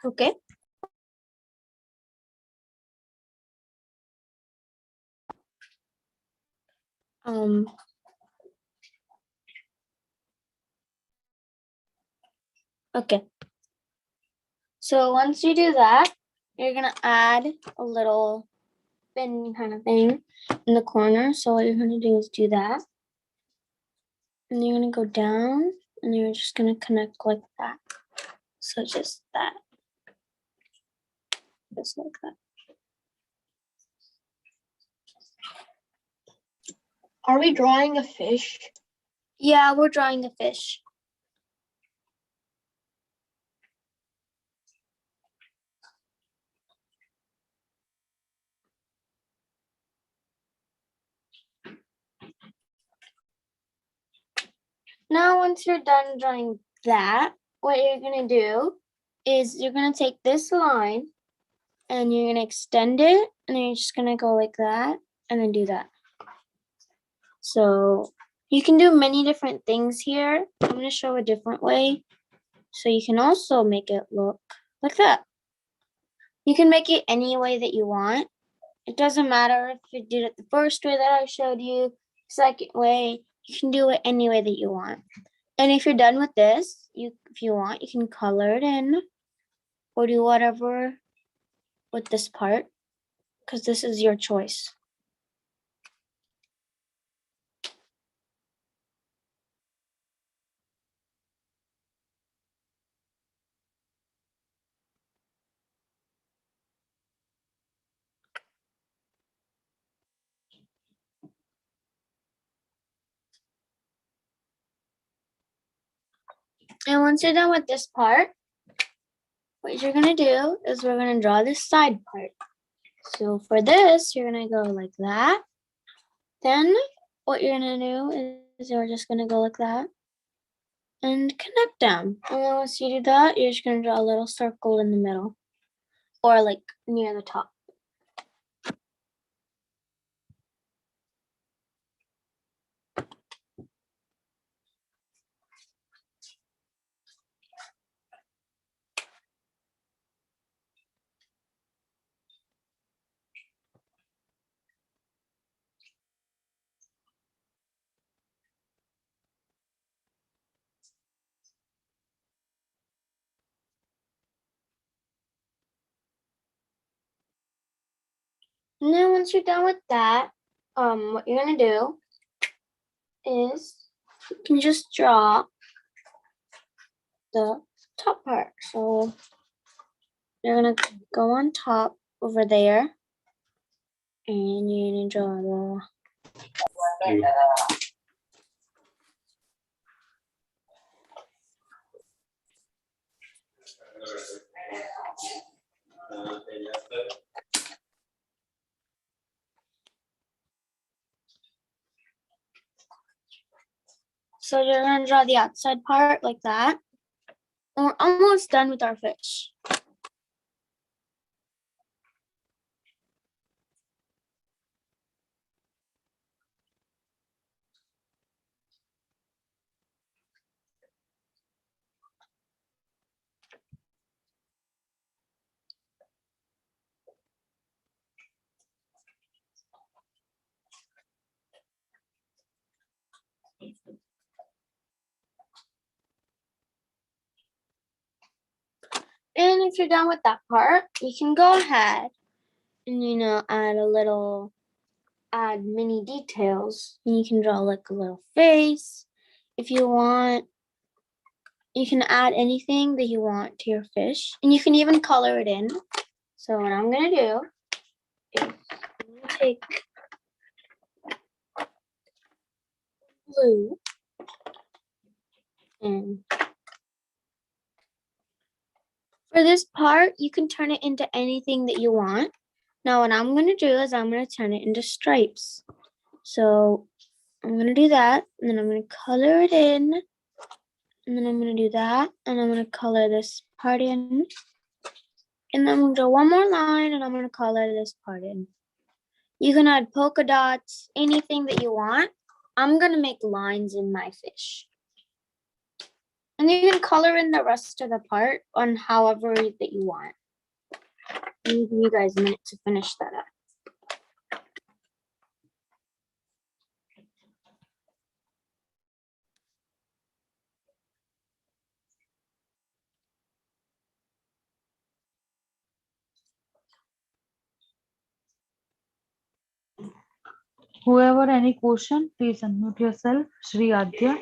Okay. Okay. So once you do that, you're gonna add a little bend kind of thing in the corner. So what you're gonna do is do that. And you're gonna go down and you're just gonna connect like that. So just that. Just like that. Are we drawing a fish? Yeah, we're drawing a fish. Now, once you're done drawing that, what you're gonna do is you're gonna take this line and you're gonna extend it, and then you're just gonna go like that and then do that. So you can do many different things here. I'm gonna show a different way. So you can also make it look like that. You can make it any way that you want. It doesn't matter if you did it the first way that I showed you, second way, you can do it any way that you want. And if you're done with this, if you want, you can color it in or do whatever with this part, because this is your choice. And once you're done with this part, what you're gonna do is we're gonna draw this side part. So for this, you're gonna go like that. Then what you're gonna do is you're just gonna go like that and connect them. And then once you do that, you're just gonna draw a little circle in the middle or like near the top. And then once you're done with that, what you're gonna do is you can just draw the top part. So you're gonna go on top over there and you're gonna draw the So you're gonna draw the outside part like that. And we're almost done with our fish. And if you're done with that part, you can go ahead and add mini details. And you can draw like a little face if you want. You can add anything that you want to your fish, and you can even color it in. So what I'm gonna do is I'm gonna take blue and for this part, you can turn it into anything that you want. Now what I'm gonna do is I'm gonna turn it into stripes. So I'm gonna do that, and then I'm gonna color it in, and then I'm gonna do that, and I'm gonna color this part in, and then I'm gonna draw one more line, and I'm gonna color this part in. You can add polka dots, anything that you want. I'm gonna make lines in my fish. And you can color in the rest of the part on however that you want. Let me give you guys a minute to finish that up. Whoever any question, please unmute yourself. Shri Adya.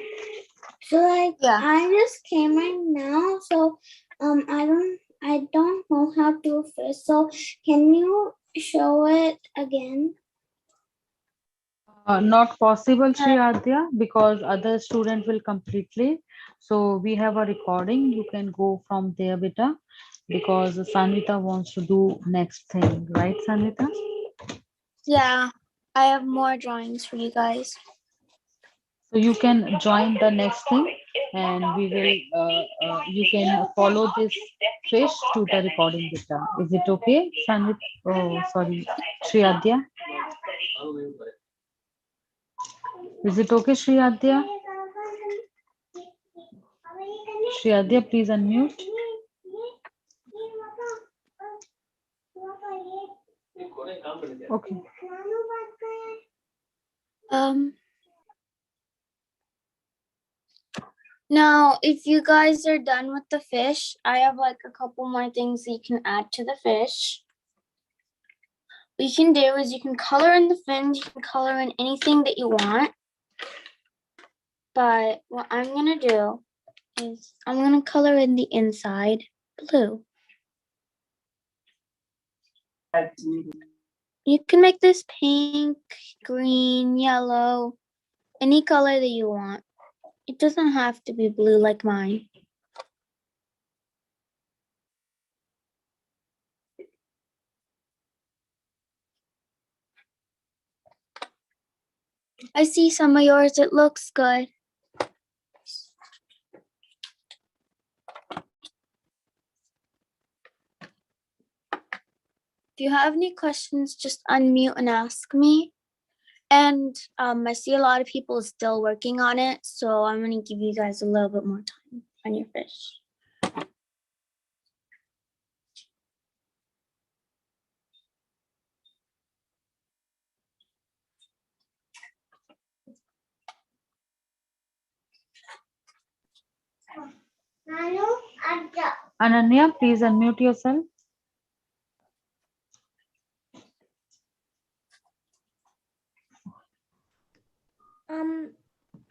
So like Yeah. I just came right now, so I don't know how to fish. So can you show it again? Not possible, Shri Adya, because other student will completely. So we have a recording. You can go from there, beta, because Sanvita wants to do next thing, right, Sanvita? Yeah, I have more drawings for you guys. So you can join the next thing, and we will. You can follow this fish to the recording, beta. Is it okay, Sanvita? Oh, sorry, Shri Adya. Is it okay, Shri Adya? Shri Adya, please unmute. Okay. Now, if you guys are done with the fish, I have like a couple more things that you can add to the fish. What you can do is you can color in the fins, you can color in anything that you want. But what I'm gonna do is I'm gonna color in the inside blue. You can make this pink, green, yellow, any color that you want. It doesn't have to be blue like mine. I see some of yours, it looks good. If you have any questions, just unmute and ask me. And I see a lot of people still working on it, so I'm gonna give you guys a little bit more time on your fish. Ananya, please unmute yourself.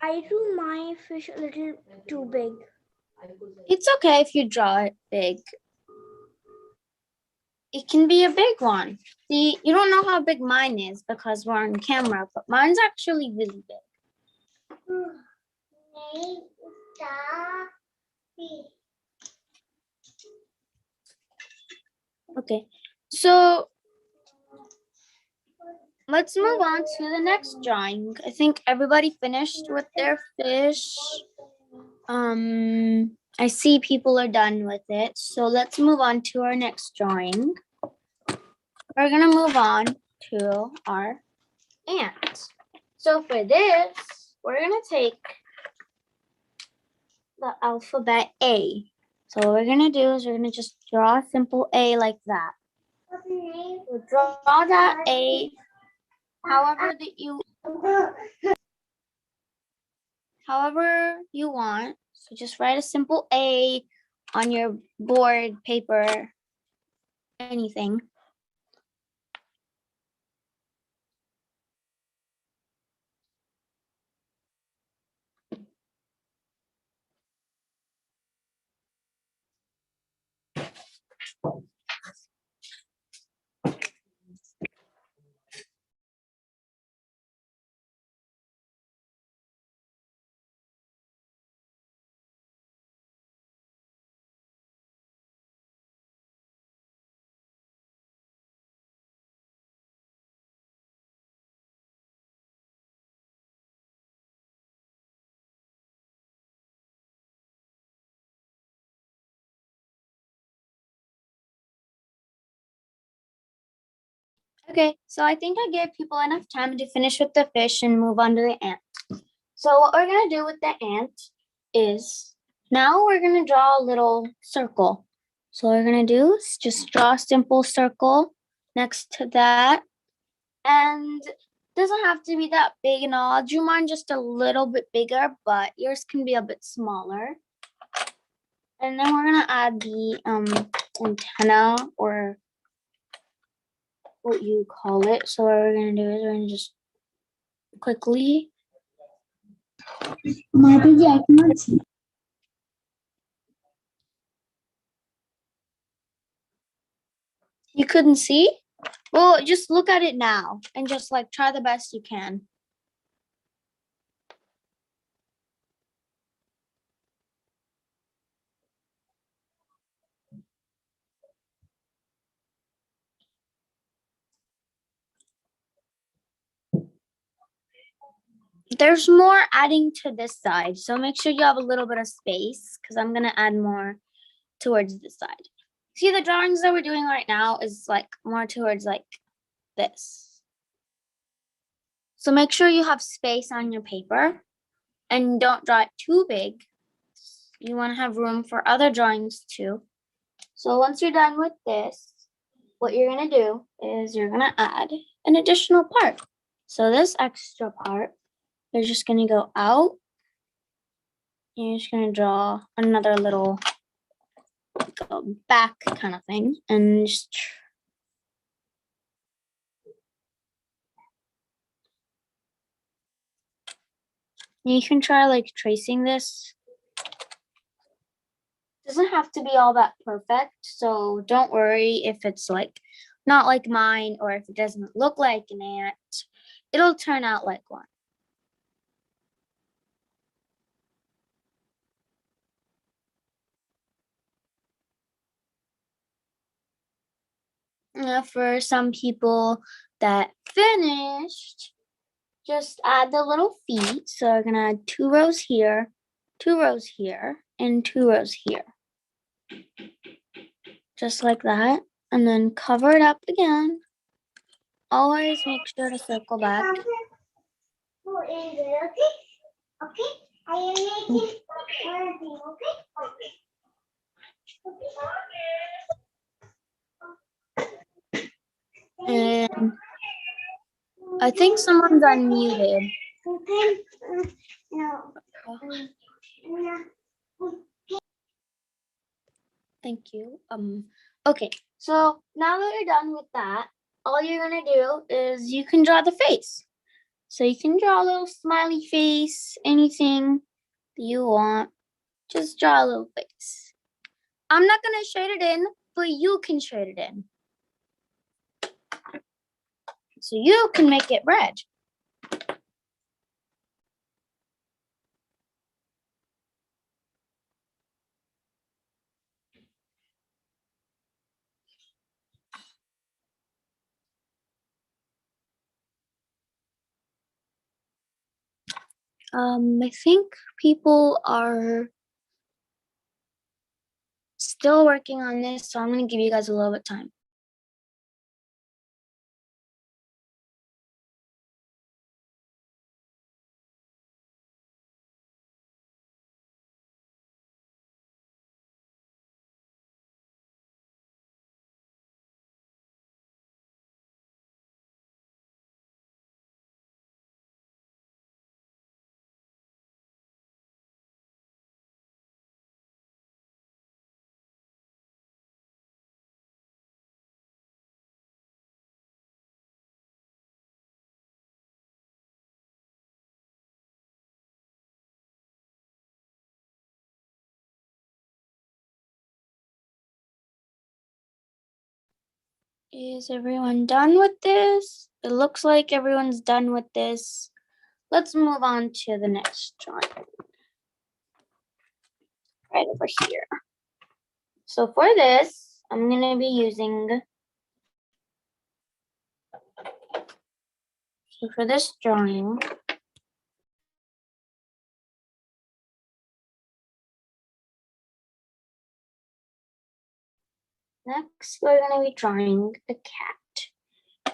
I drew my fish a little too big. It's okay if you draw it big. It can be a big one. See, you don't know how big mine is because we're on camera, but mine's actually really big. Okay, so let's move on to the next drawing. I think everybody finished with their fish. I see people are done with it. So let's move on to our next drawing. We're gonna move on to our ant. So for this, we're gonna take the alphabet A. So what we're gonna do is we're gonna just draw a simple A like that. So draw that A however you want. So just write a simple A on your board, paper, anything. Okay, so I think I gave people enough time to finish with the fish and move on to the ant. So what we're gonna do with the ant is Now we're gonna draw a little circle. So what we're gonna do is just draw a simple circle next to that. And doesn't have to be that big and all. I'll do mine just a little bit bigger, but yours can be a bit smaller. And then we're gonna add the antenna, or what you call it. So what we're gonna do is we're gonna just quickly. Mataji, I cannot see. You couldn't see? Well, just look at it now and just like try the best you can. There's more adding to this side, so make sure you have a little bit of space because I'm gonna add more towards this side. See, the drawings that we're doing right now is like more towards like this. So make sure you have space on your paper and don't draw it too big. You want to have room for other drawings too. So once you're done with this, what you're gonna do is you're gonna add an additional part. So this extra part, you're just gonna go out. You're just gonna draw another little back kind of thing, and just you can try like tracing this. Doesn't have to be all that perfect, so don't worry if it's like not like mine or if it doesn't look like an ant. It'll turn out like one. For some people that finished, just add the little feet. So we're gonna add 2 rows here, 2 rows here, and 2 rows here. Just like that. And then cover it up again. Always make sure to circle back. Okay. I am making everything. Okay. And I think someone's unmuted. Thank you. Okay, so now that you're done with that, all you're gonna do is you can draw the face. So you can draw a little smiley face, anything that you want. Just draw a little face. I'm not gonna shade it in, but you can shade it in. So you can make it red. I think people are still working on this, so I'm gonna give you guys a little bit of time. Is everyone done with this? It looks like everyone's done with this. Let's move on to the next drawing. Right over here. So for this, I'm gonna be using, so for this drawing, next we're gonna be drawing a cat.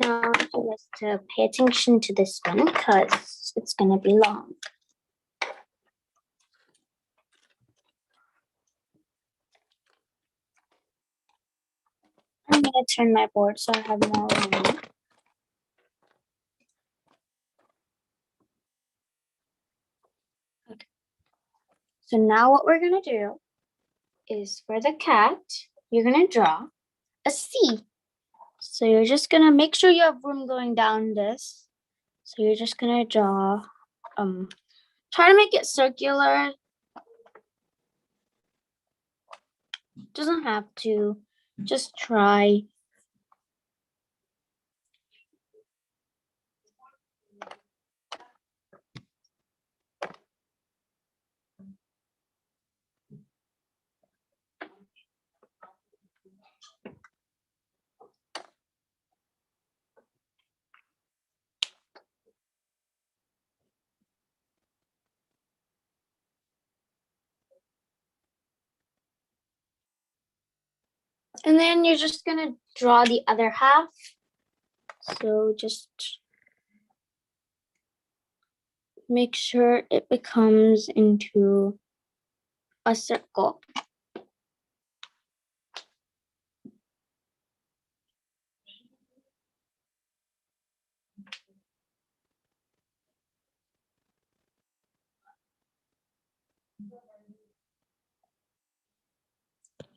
Now I want you guys to pay attention to this one because it's gonna be long. gonna turn my board so I have more room. Okay. So now what we're gonna do is for the cat, you're gonna draw a C. So you're just gonna make sure you have room going down this. So you're just gonna draw, try to make it circular. Doesn't have to, just try. And then you're just gonna draw the other half. So just make sure it becomes into a circle.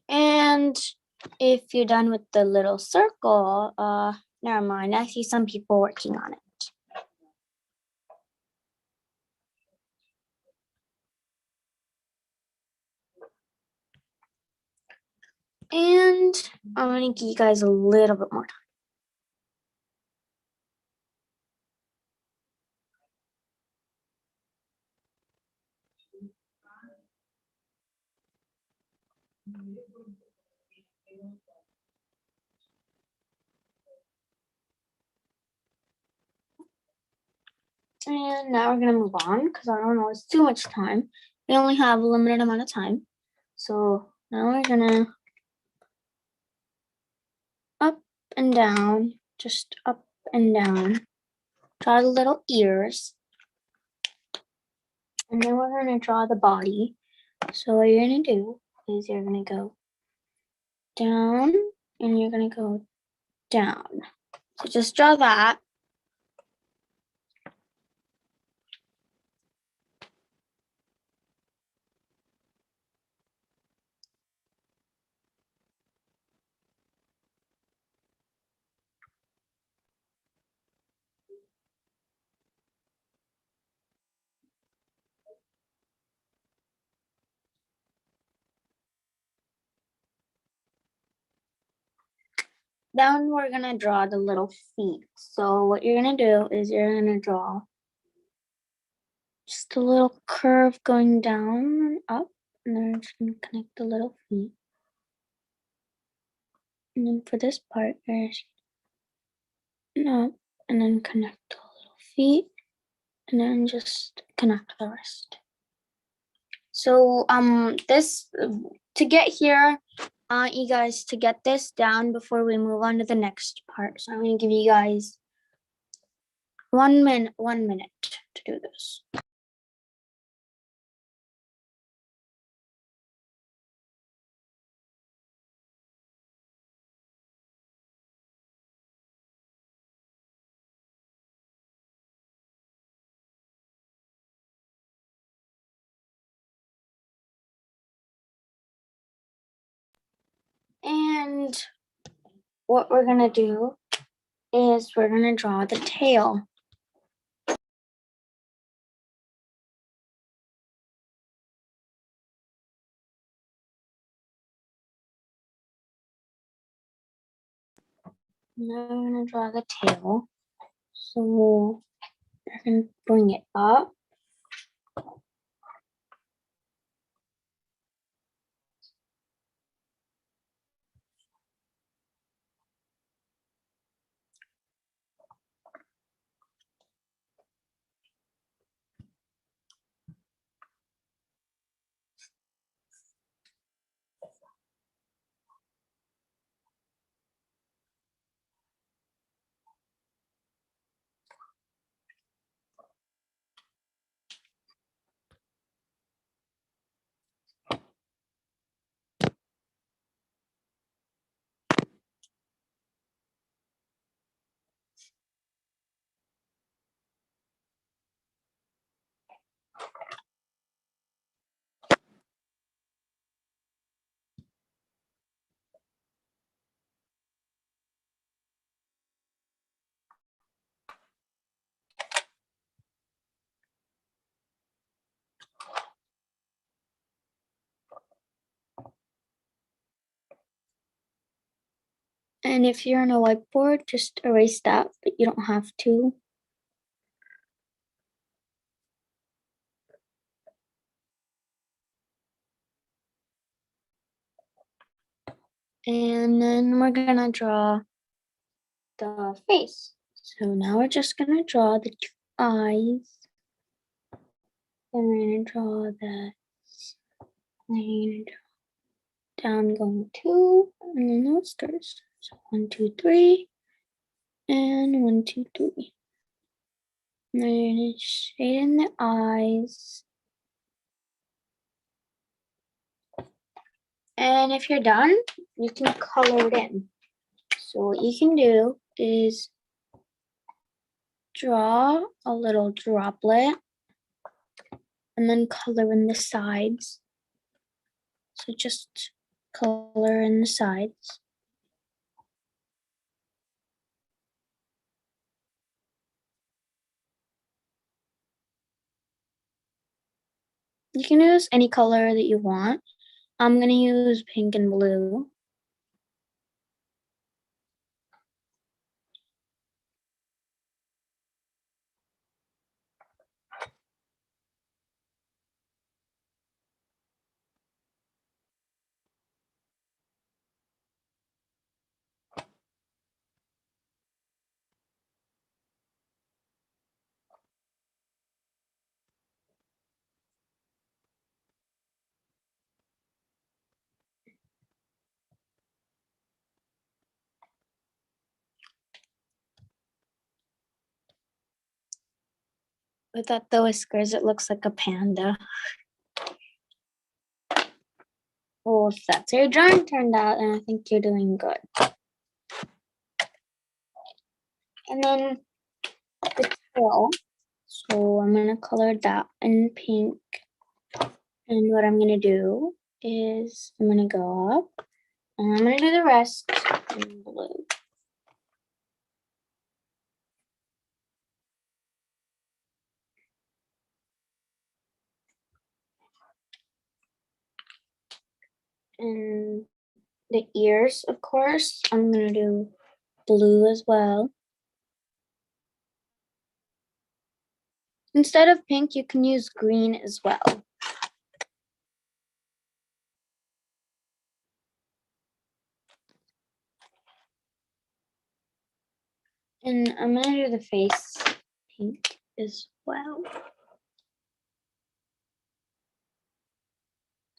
And if you're done with the little circle, never mind. I see some people working on it. And I'm gonna give you guys a little bit more time. And now we're gonna move on because I don't know, it's too much time. We only have a limited amount of time. So now we're gonna up and down, just up and down. Draw the little ears. And then we're gonna draw the body. So what you're gonna do is you're gonna go down and you're gonna go down. So just draw that. Then we're gonna draw the little feet. So what you're gonna do is you're gonna draw just a little curve going down and up, and then I'm just gonna connect the little feet. And then for this part, there's up, and then connect the little feet, and then just connect the rest. So this to get here, I want you guys to get this down before we move on to the next part. So I'm gonna give you guys 1 minute to do this. And what we're gonna do is we're gonna draw the tail. Now we're gonna draw the tail. So we're gonna bring it up. And if you're on a whiteboard, just erase that, but you don't have to. And then we're gonna draw the face. So now we're just gonna draw the two eyes. And we're gonna draw the line down going 2, and then that starts. So 1, 2, 3, and 1, 2, 3. And then you're gonna shade in the eyes. And if you're done, you can color it in. So what you can do is draw a little droplet and then color in the sides. So just color in the sides. You can use any color that you want. I'm gonna use pink and blue. Without the whiskers, it looks like a panda. Well, if that's how your drawing turned out, then I think you're doing good. And then the tail. So I'm gonna color that in pink. And what I'm gonna do is I'm gonna go up and I'm gonna do the rest in blue. And the ears, of course, I'm gonna do blue as well. Instead of pink, you can use green as well. And I'm gonna do the face pink as well.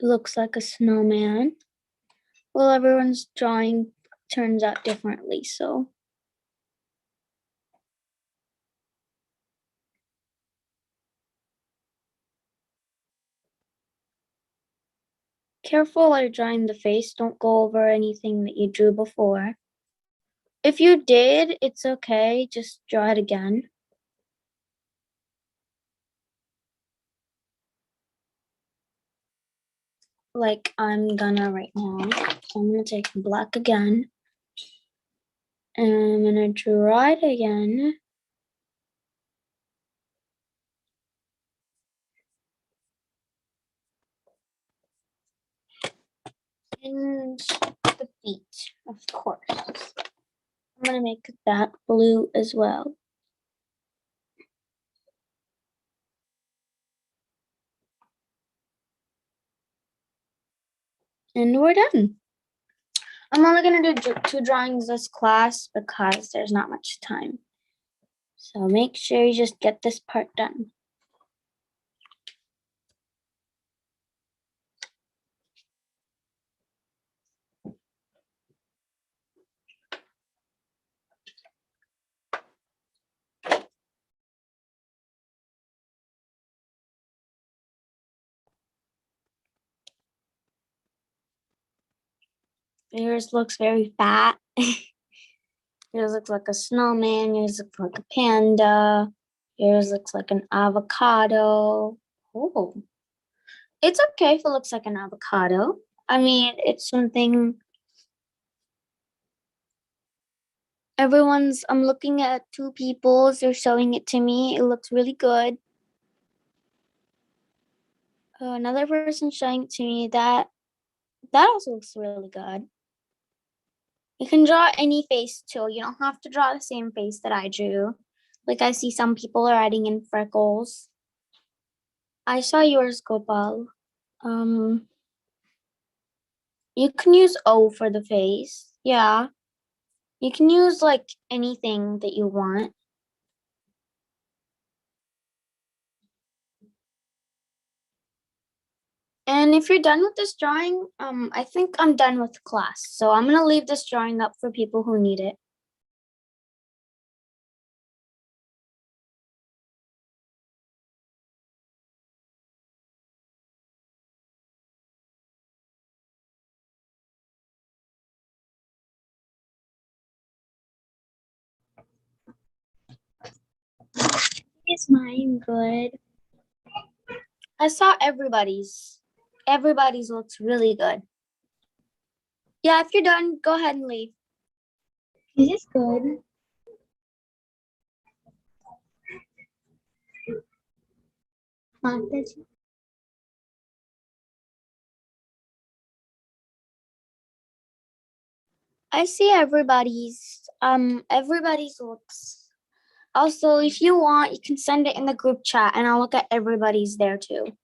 It looks like a snowman. Well, everyone's drawing turns out differently, so. Careful while you're drawing the face, don't go over anything that you drew before. If you did, it's okay, just draw it again. Like I'm gonna right now. So I'm gonna take black again. And I'm gonna draw it again. And the feet, of course. I'm gonna make that blue as well. And we're done. I'm only gonna do 2 drawings this class because there's not much time. So make sure you just get this part done. Yours looks very fat. Yours looks like a snowman. Yours looks like a panda. Yours looks like an avocado. Oh, it's okay if it looks like an avocado. I mean, it's something I'm looking at 2 people's. They're showing it to me. It looks really good. Another person showing it to me. That also looks really good. You can draw any face too. You don't have to draw the same face that I drew. Like I see some people are adding in freckles. I saw yours, Gopal. You can use O for the face. Yeah. You can use like anything that you want. And if you're done with this drawing, I think I'm done with class. So I'm gonna leave this drawing up for people who need it. Is mine good? I saw everybody's. Everybody's looks really good. Yeah, if you're done, go ahead and leave. This is good. Mataji. I see everybody's looks. Also, if you want, you can send it in the group chat and I'll look at everybody's there too.